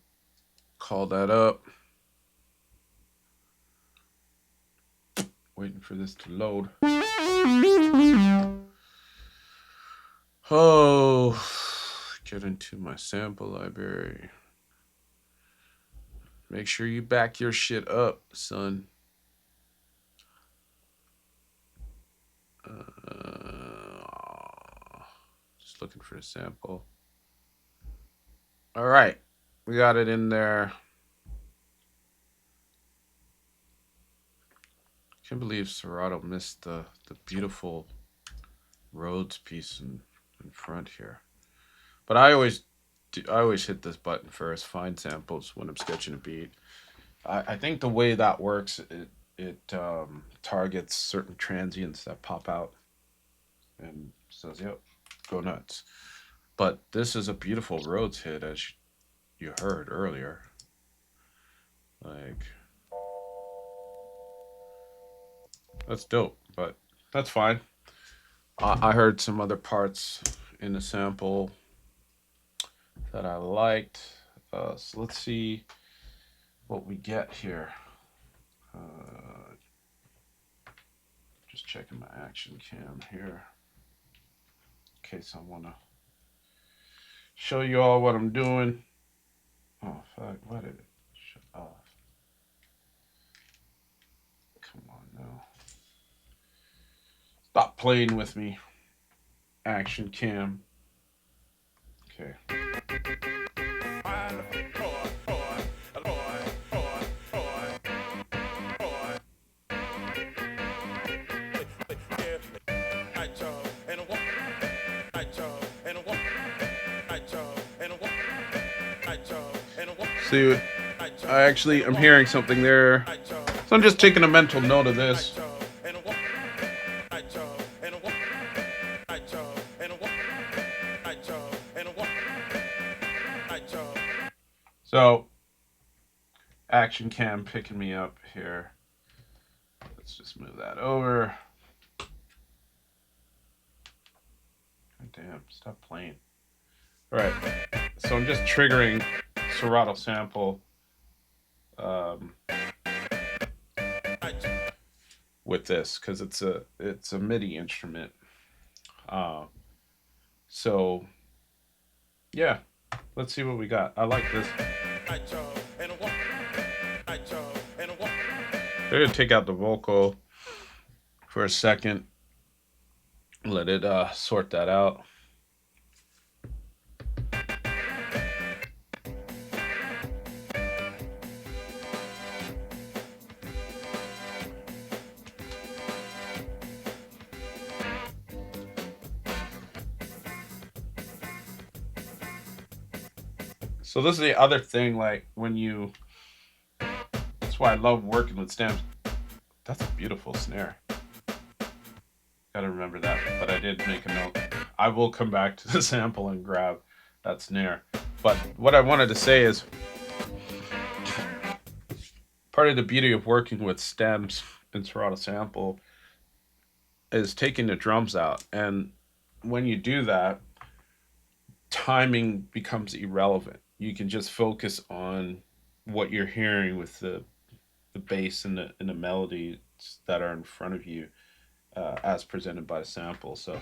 Call that up. Waiting for this to load. Oh, get into my sample library. Make sure you back your shit up, son. Just looking for a sample. All right, we got it in there. I can't believe Serato missed the beautiful Rhodes piece in front here. But I always hit this button first, find samples when I'm sketching a beat. I think the way that works, it targets certain transients that pop out and says, yep, go nuts. But this is a beautiful Rhodes hit, as you heard earlier. Like, that's dope, but that's fine. I heard some other parts in the sample that I liked. So let's see what we get here. Just checking my action cam here in case I want to show you all what I'm doing. Oh, fuck, why did it shut off? Come on now. Stop playing with me. Action cam. Okay. See, I'm hearing something there. So I'm just taking a mental note of this. So, action cam picking me up here. Let's just move that over. God damn, stop playing. All right, so I'm just triggering Serato sample with this because it's a MIDI instrument. So yeah, let's see what we got. I like this. I'm gonna take out the vocal for a second. Let it sort that out. So this is the other thing, like when you. That's why I love working with stems. That's a beautiful snare. Gotta remember that. But I did make a note. I will come back to the sample and grab that snare. But what I wanted to say is part of the beauty of working with stems in Serato Sample is taking the drums out. And when you do that, timing becomes irrelevant. You can just focus on what you're hearing with the bass and the melodies that are in front of you as presented by the sample. So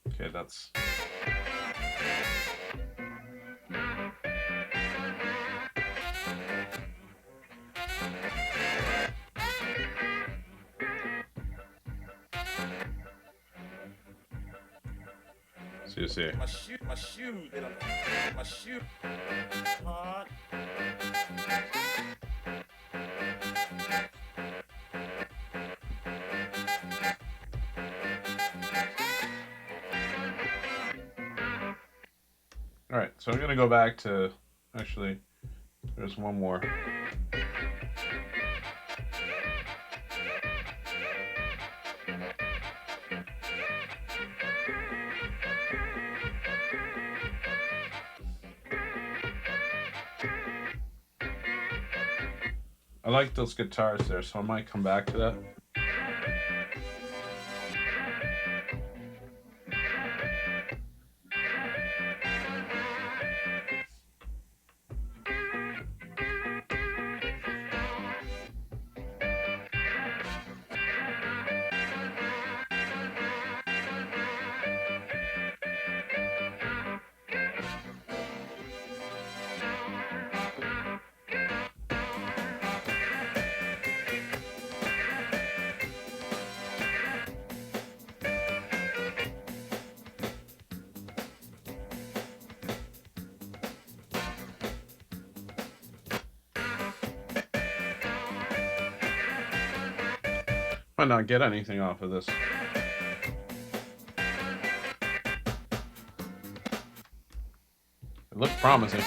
okay, that's so you see. My shoe. Hard. All right, so I'm gonna go back to actually. There's one more. I like those guitars there, so I might come back to that. Might not get anything off of this. It looked promising.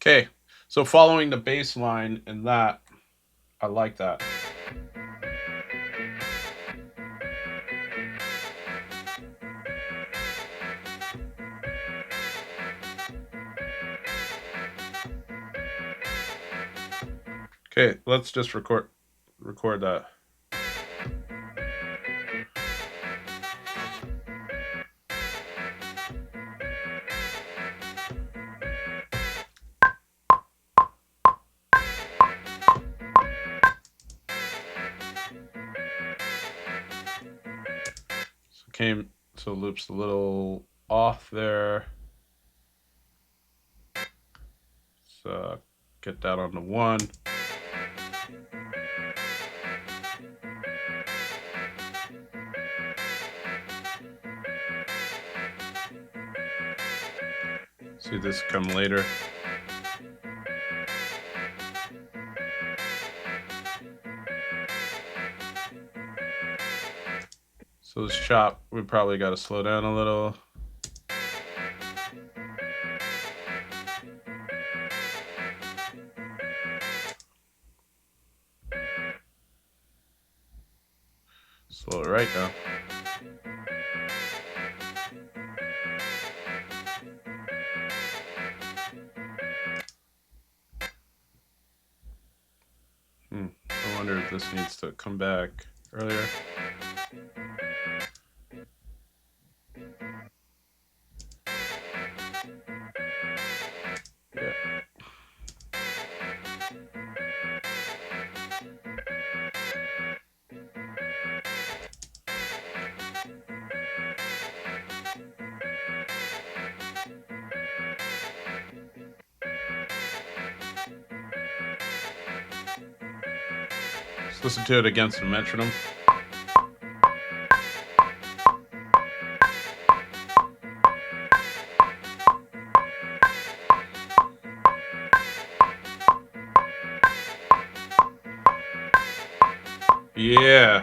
Okay, so following the bass line in that, I like that. Okay, let's just record that. So loops a little off there. So get that on the one. See this come later. So this chop, we probably got to slow down a little. Slow it right down. this needs to come back earlier. Yeah. Let's listen to it against the metronome. Yeah.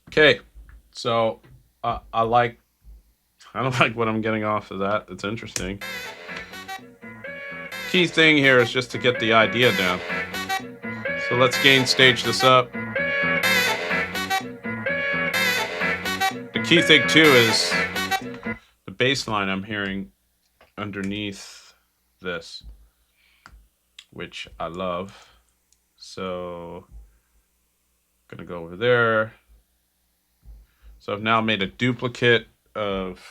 Okay. So I don't like what I'm getting off of that. It's interesting. Key thing here is just to get the idea down. So let's gain stage this up. The key thing too is the bass line I'm hearing underneath this, which I love. So I'm gonna go over there. So I've now made a duplicate of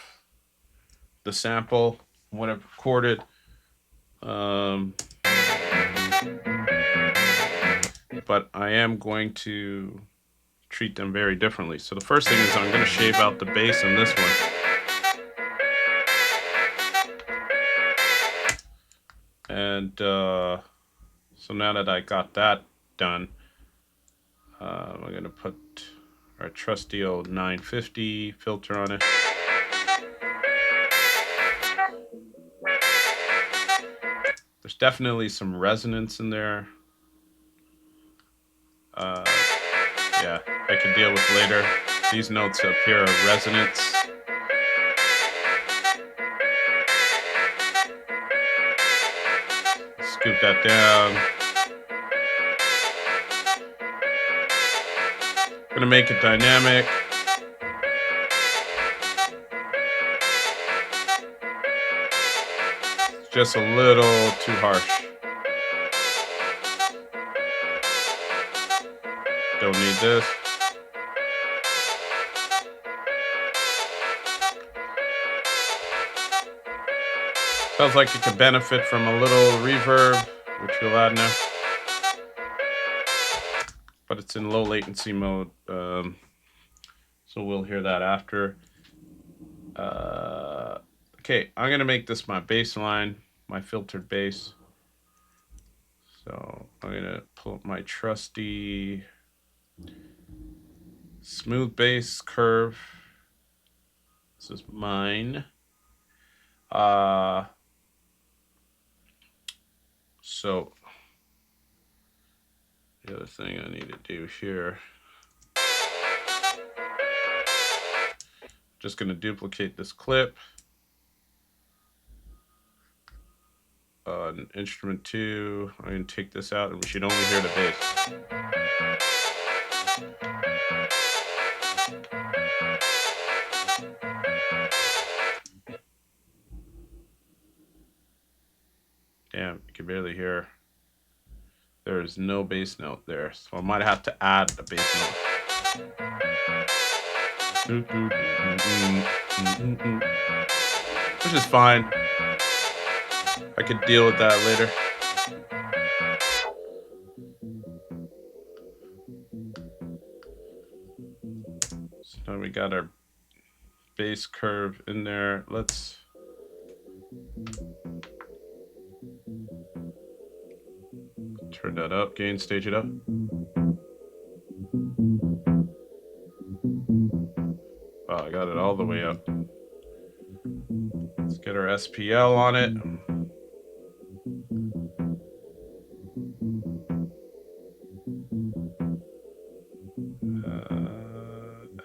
the sample, what I've recorded. But I am going to treat them very differently. So the first thing is I'm going to shave out the bass in this one. And so now that I got that done, I'm going to put our trusty old 950 filter on it. There's definitely some resonance in there. Yeah, I can deal with later. These notes up here are resonance. Scoop that down. I'm gonna make it dynamic. It's just a little too harsh. Don't need this. Sounds like it could benefit from a little reverb, which we'll add now. But it's in low latency mode, so we'll hear that after. Okay, I'm gonna make this my bass line, my filtered bass. So I'm gonna pull up my trusty smooth bass curve. This is mine. So the other thing I need to do here, just gonna duplicate this clip. Instrument 2, I'm gonna take this out and we should only hear the bass. Damn, you can barely hear. There is no bass note there, so I might have to add a bass note. Which is fine. I could deal with that later. So now we got our bass curve in there. Let's turn that up, gain stage it up. Oh, I got it all the way up. Let's get our SPL on it.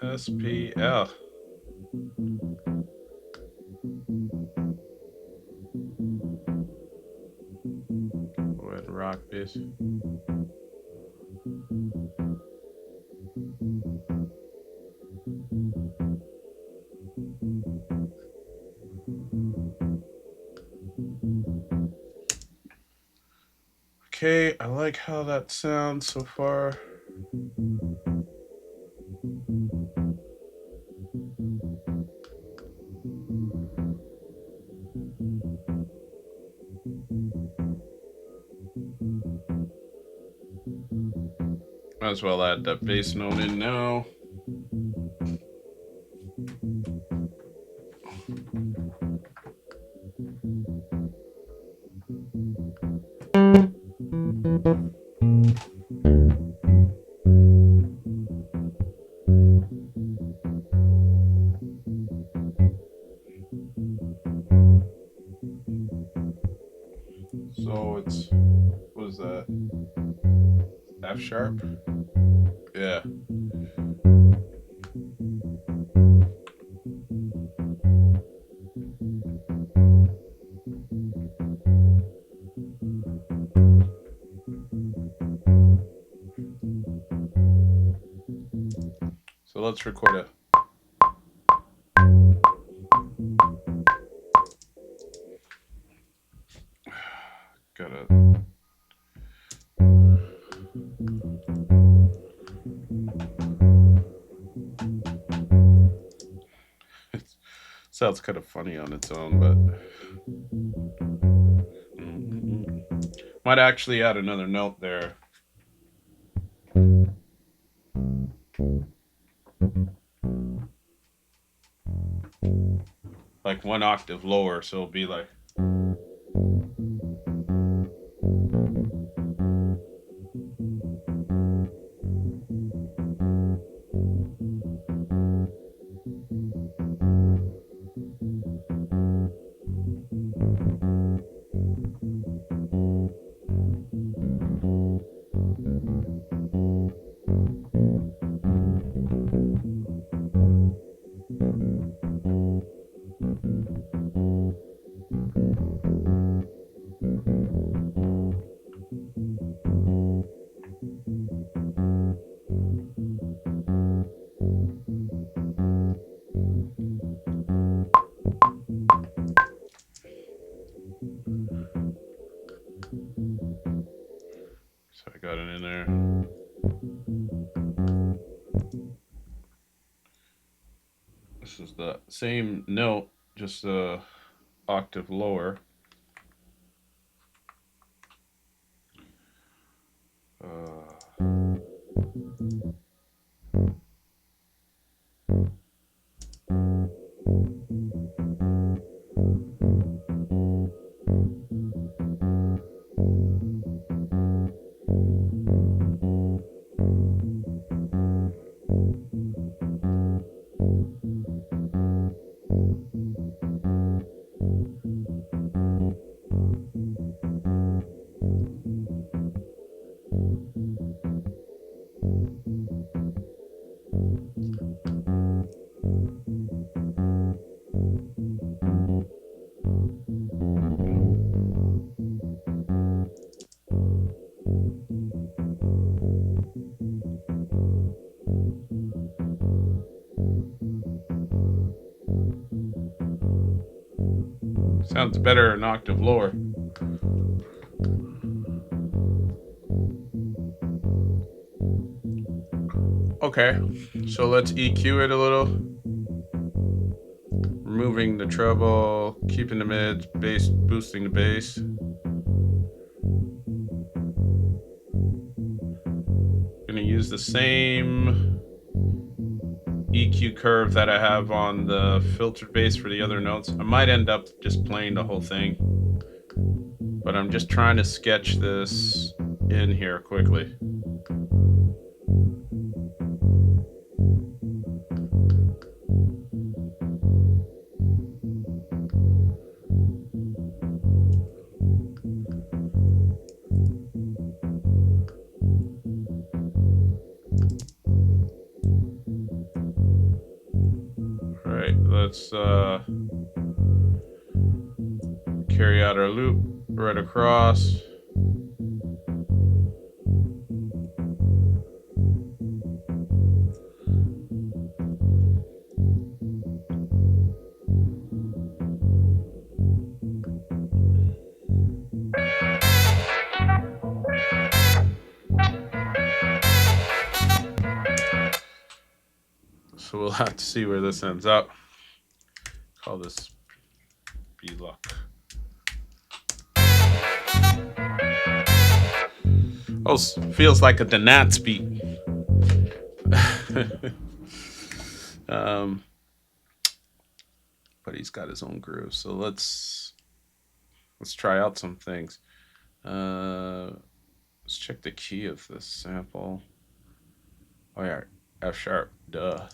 SPL. Go ahead and rock bass. Okay, I like how that sounds so far. Might as well add that bass note in now. So it's, what is that? F sharp? Yeah. So let's record it. Gotta. It sounds kind of funny on its own, but might actually add another note there. Like one octave lower, so it'll be like. So I got it in there. This is the same note, just a octave lower. Sounds better an octave lower. Okay, so let's EQ it a little. Removing the treble, keeping the mids, bass, boosting the bass. Gonna use the same EQ curve that I have on the filtered bass for the other notes. I might end up just playing the whole thing, but I'm just trying to sketch this in here quickly. Let's carry out our loop right across. So we'll have to see where this ends up. Call this B luck. Oh, feels like a Danats beat. But he's got his own groove. So let's try out some things. Let's check the key of this sample. Oh yeah, F sharp. Duh.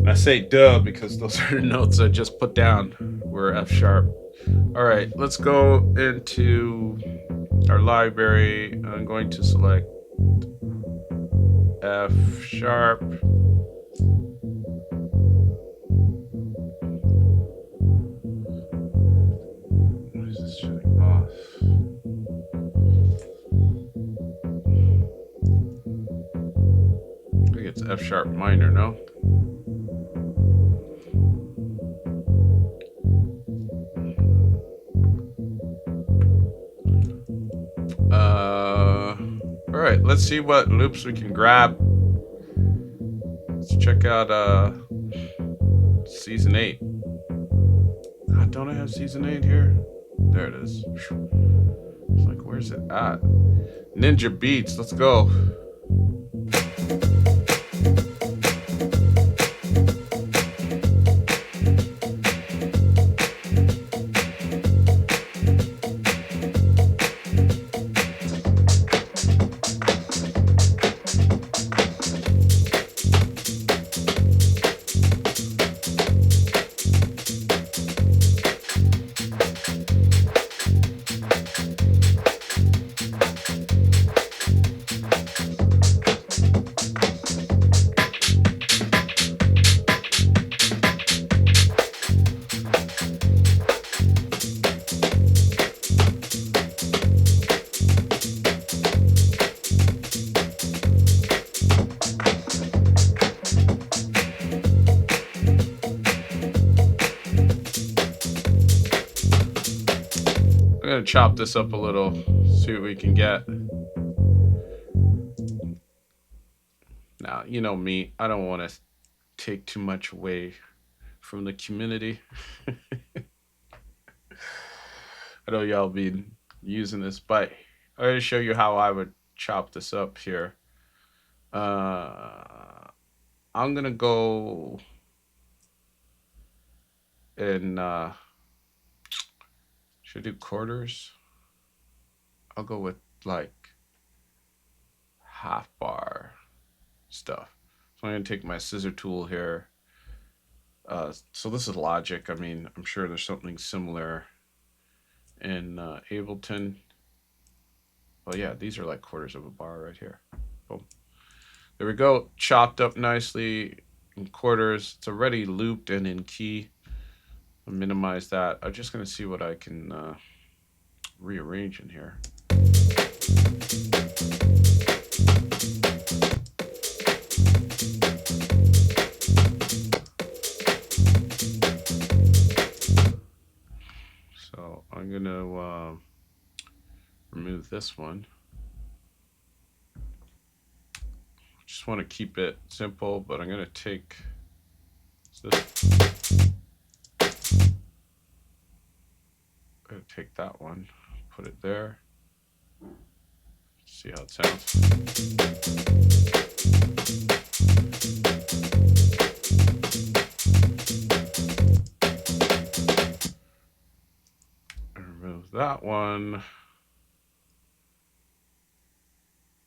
I say duh because those are the notes I just put down were F sharp. All right, let's go into our library. I'm going to select F sharp. Why is this shutting off? I think it's F sharp minor, no? All right, let's see what loops we can grab. Let's check out season 8. God, don't I have season 8 here? There it is. It's like, where's it at? Ninja Beats, let's go. I'm gonna chop this up a little, see what we can get. Now, you know me, I don't want to take too much away from the community. I know y'all been using this, but I'm gonna show you how I would chop this up here. I'm gonna go and should I do quarters? I'll go with like half bar stuff. So I'm gonna take my scissor tool here. So this is Logic. I mean, I'm sure there's something similar in Ableton. Well, yeah, these are like quarters of a bar right here. Boom. There we go. Chopped up nicely in quarters. It's already looped and in key. I'll minimize that. I'm just gonna see what I can rearrange in here. So I'm gonna remove this one. Just want to keep it simple, but I'm gonna take this. I'm gonna take that one, put it there. See how it sounds. Remove that one.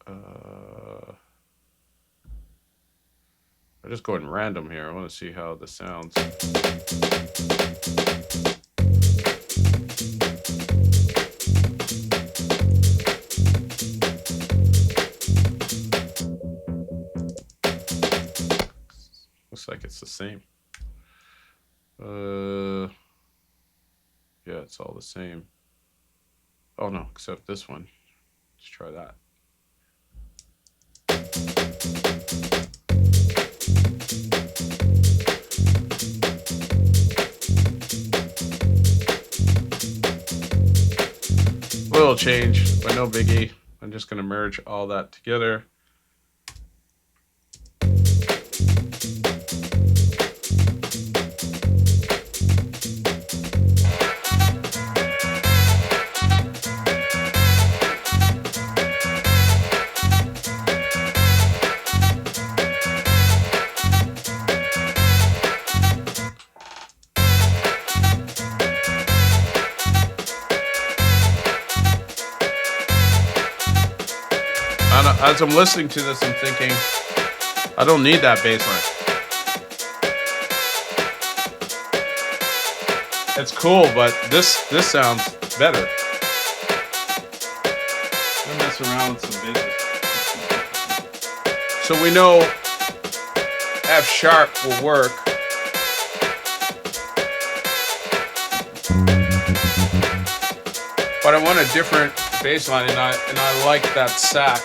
I'm just going random here. I want to see how this sounds. Looks like it's the same. Yeah, it's all the same. Oh no, except this one. Let's try that. A little subtle change, but no biggie. I'm just going to merge all that together. As I'm listening to this, I'm thinking, I don't need that bass line. It's cool, but this sounds better. I'm gonna mess around with some basses. So we know F sharp will work. But I want a different bass line, and I like that sax.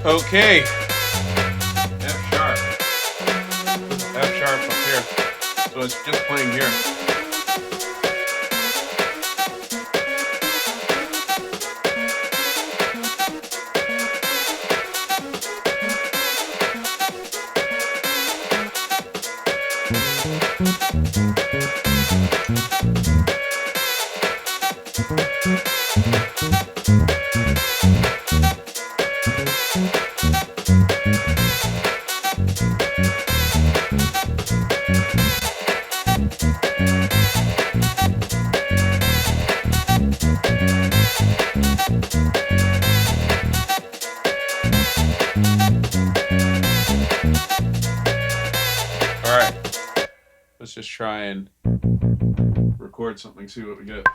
Okay. F sharp. F sharp up here. So it's just playing here. Let's just try and record something, see what we get.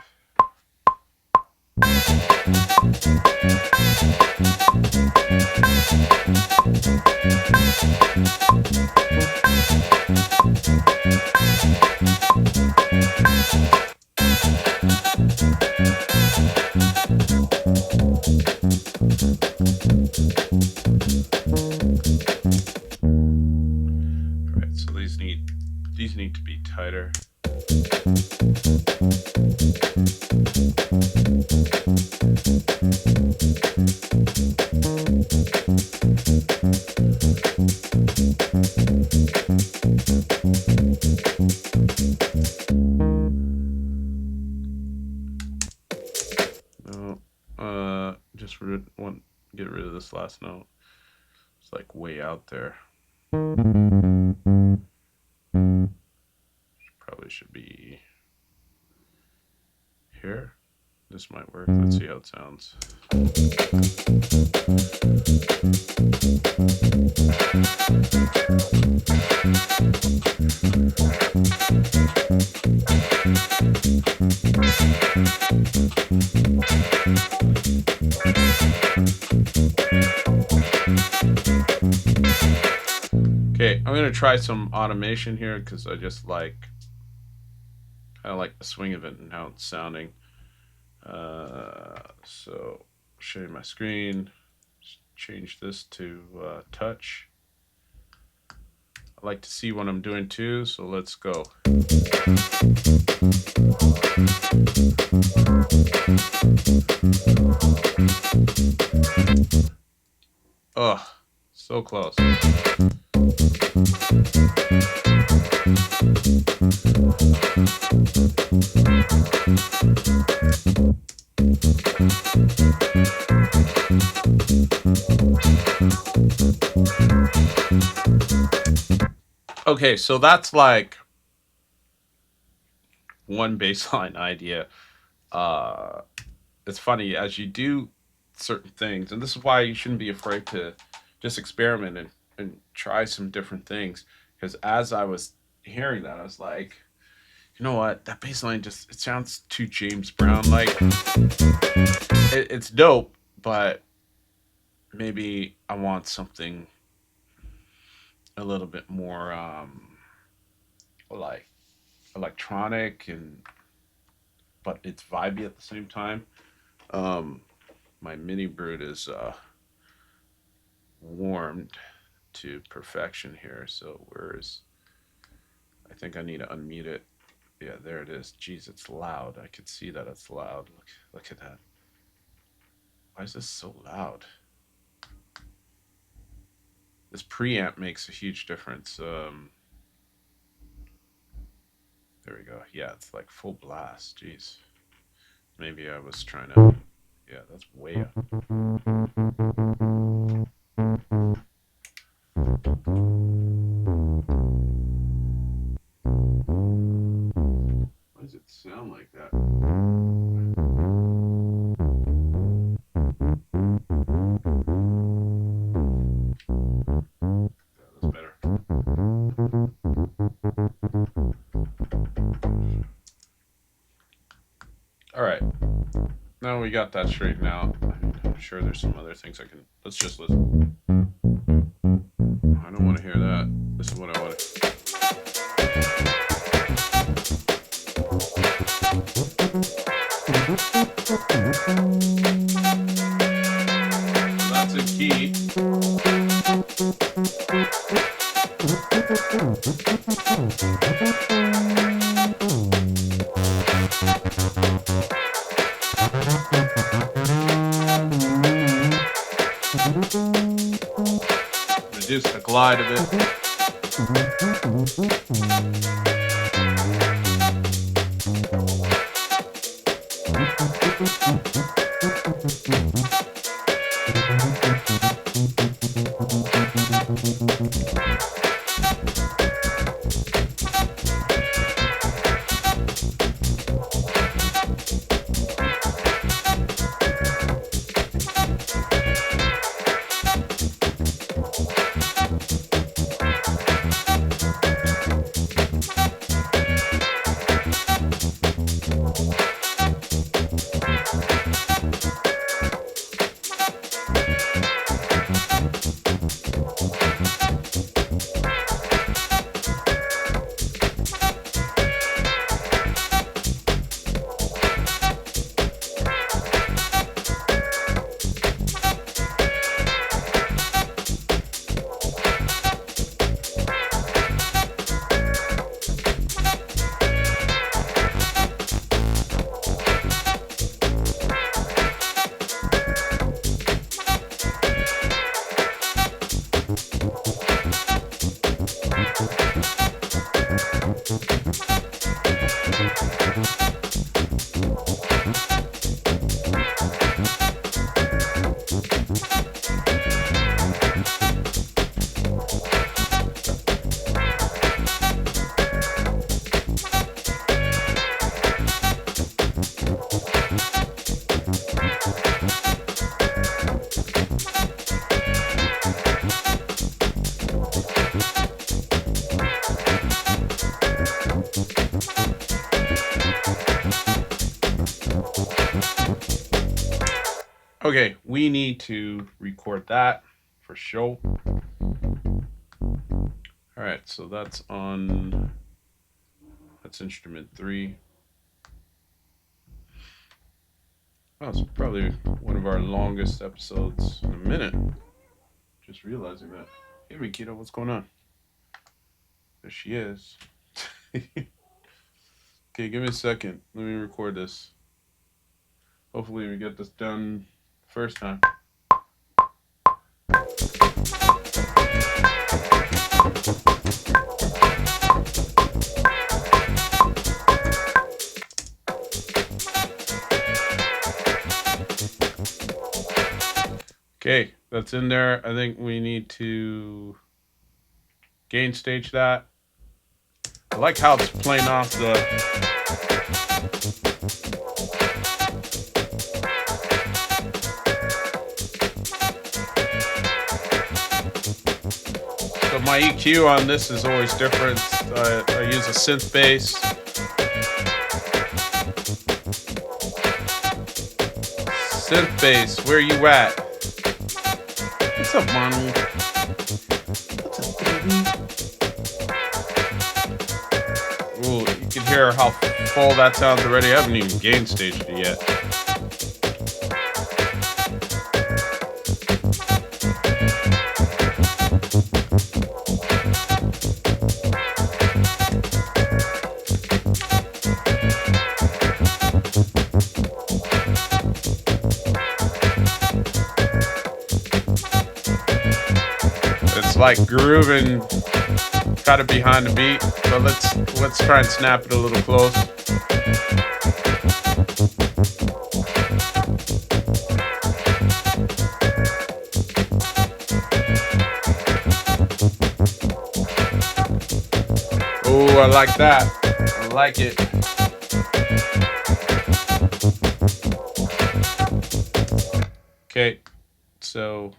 tighter. No, just want get rid of this last note. It's like way out there. Probably should be here. This might work. Let's see how it sounds. Okay, I'm gonna try some automation here because I just kind of like the swing of it and how it's sounding. So show you my screen. Change this to touch. I like to see what I'm doing too, so let's go. Oh, so close. Okay, so that's like one baseline idea. It's funny as you do certain things, and this is why you shouldn't be afraid to just experiment and try some different things. Because as I was hearing that, I was like, you know what? That bass line it sounds too James Brown like. It's dope, but maybe I want something a little bit more like electronic but it's vibey at the same time. My mini brute is warmed to perfection here. So I think I need to unmute it. Yeah, there it is. Jeez, it's loud. I could see that it's loud. Look at that. Why is this so loud? This preamp makes a huge difference. There we go. Yeah, it's like full blast. Jeez. Maybe I was trying to... Yeah, that's way up. Why does it sound like that? That's better. All right. Now we got that straightened out. I'm sure there's some other things I can... Let's just listen. I don't want to hear that. This is what I want to... That's a key. Reduce the glide of it. Okay, we need to record that for sure. All right, so that's on. That's instrument 3. Oh, it's probably one of our longest episodes in a minute. Just realizing that. Hey, Mikita, what's going on? There she is. Okay, give me a second. Let me record this. Hopefully, we get this done first time. Okay, that's in there. I think we need to gain stage that. I like how it's playing off the. So my EQ on this is always different. I use a synth bass. Synth bass, where you at? What's up, Monty? What's up, baby? Ooh, you can hear how full that sounds already. I haven't even gain staged it yet. It's like grooving kind of behind the beat, but let's try and snap it a little close. Oh, I like that. I like it. Okay, so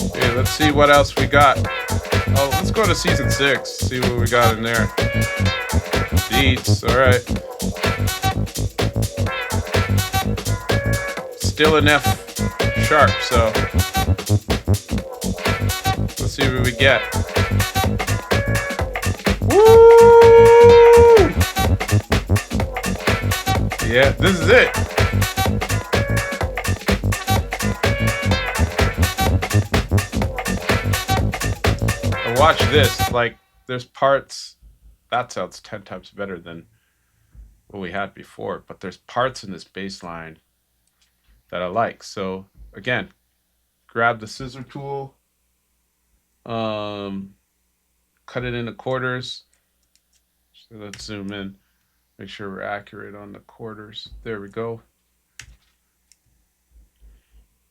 okay, let's see what else we got. Oh, let's go to season 6. See what we got in there. Beats, all right. Still an F sharp, so let's see what we get. Woo! Yeah, this is it. And watch this. Like, there's parts that sounds 10 times better than what we had before, but there's parts in this bass line that I like. So again, grab the scissor tool, cut it into quarters. So let's zoom in, make sure we're accurate on the quarters. There we go.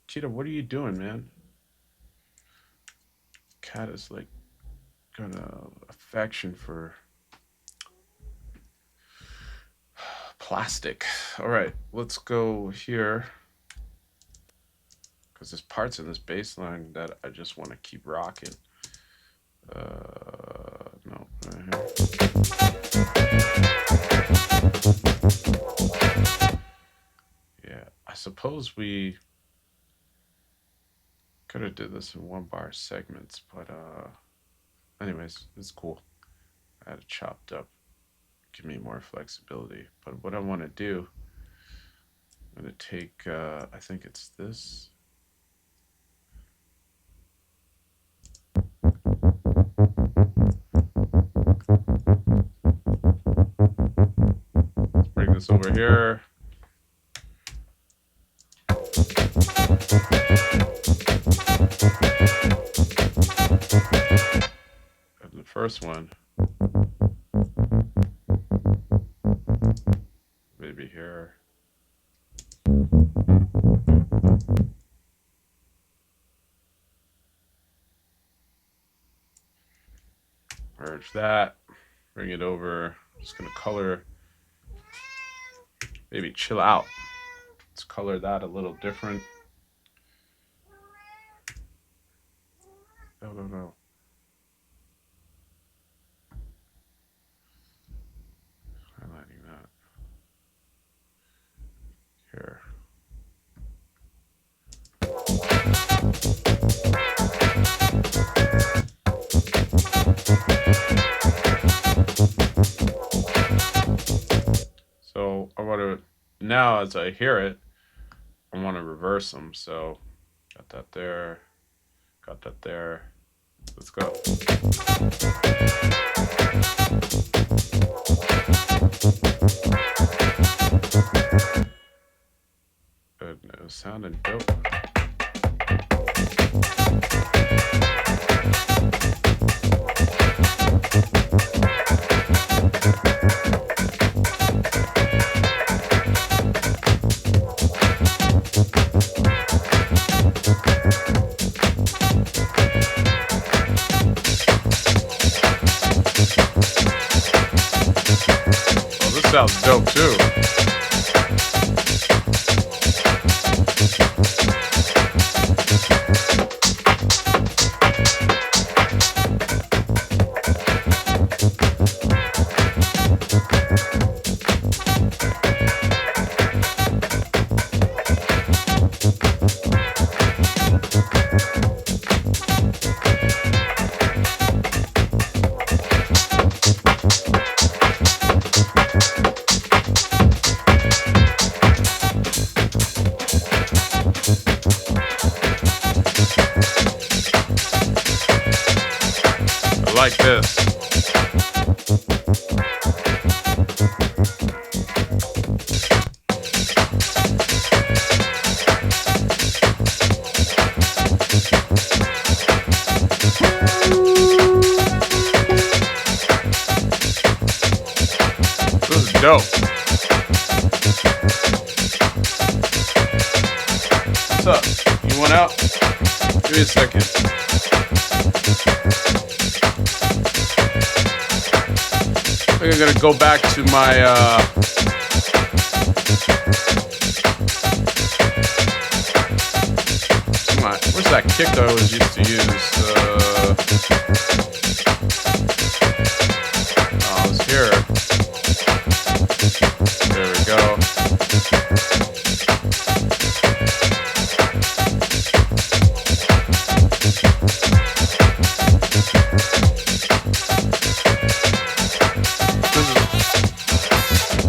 Cheetah, what are you doing, man? Cat is like got a affection for plastic. All right, let's go here. Because there's parts in this bass line that I just want to keep rocking. No, right here. Yeah, I suppose we could have did this in 1-bar segments, but anyways, it's cool. I had it chopped up, give me more flexibility. But what I want to do, I'm gonna take, I think it's this. Let's bring this over here. And the first one, maybe here. Merge that, bring it over. Just gonna color, maybe chill out. Let's color that a little different. No. Highlighting that. Here. So I want to, now as I hear it, I want to reverse them. So got that there, got that there. Let's go. Good, it was sounding dope. Sounds dope too. Like this. This is dope. What's up? You want out? Give me a second. I think I'm gonna go back to my where's that kick I always used to use? Oh, it's here. There we go.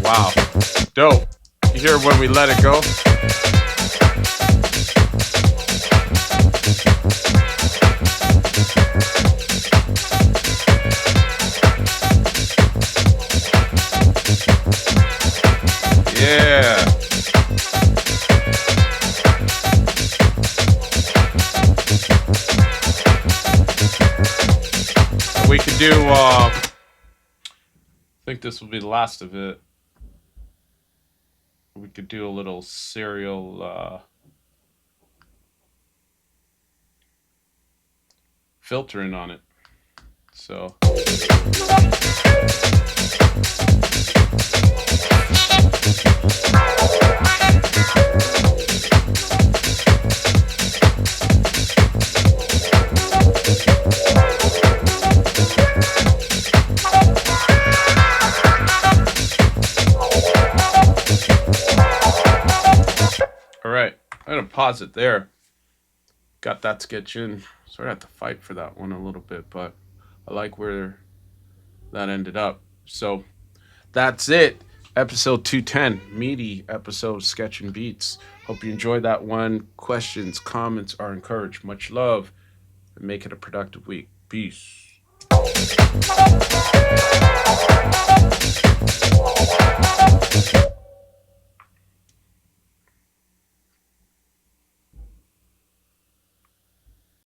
Wow, dope. You hear when we let it go? Yeah. We could do, I think this will be the last of it. We could do a little serial filtering on it. So. All right, I'm gonna pause it there. Got that sketch in. Sort of have to fight for that one a little bit, but I like where that ended up. So that's it. Episode 210, meaty episode, Sketch and Beats. Hope you enjoyed that one. Questions, comments are encouraged. Much love, and make it a productive week. Peace.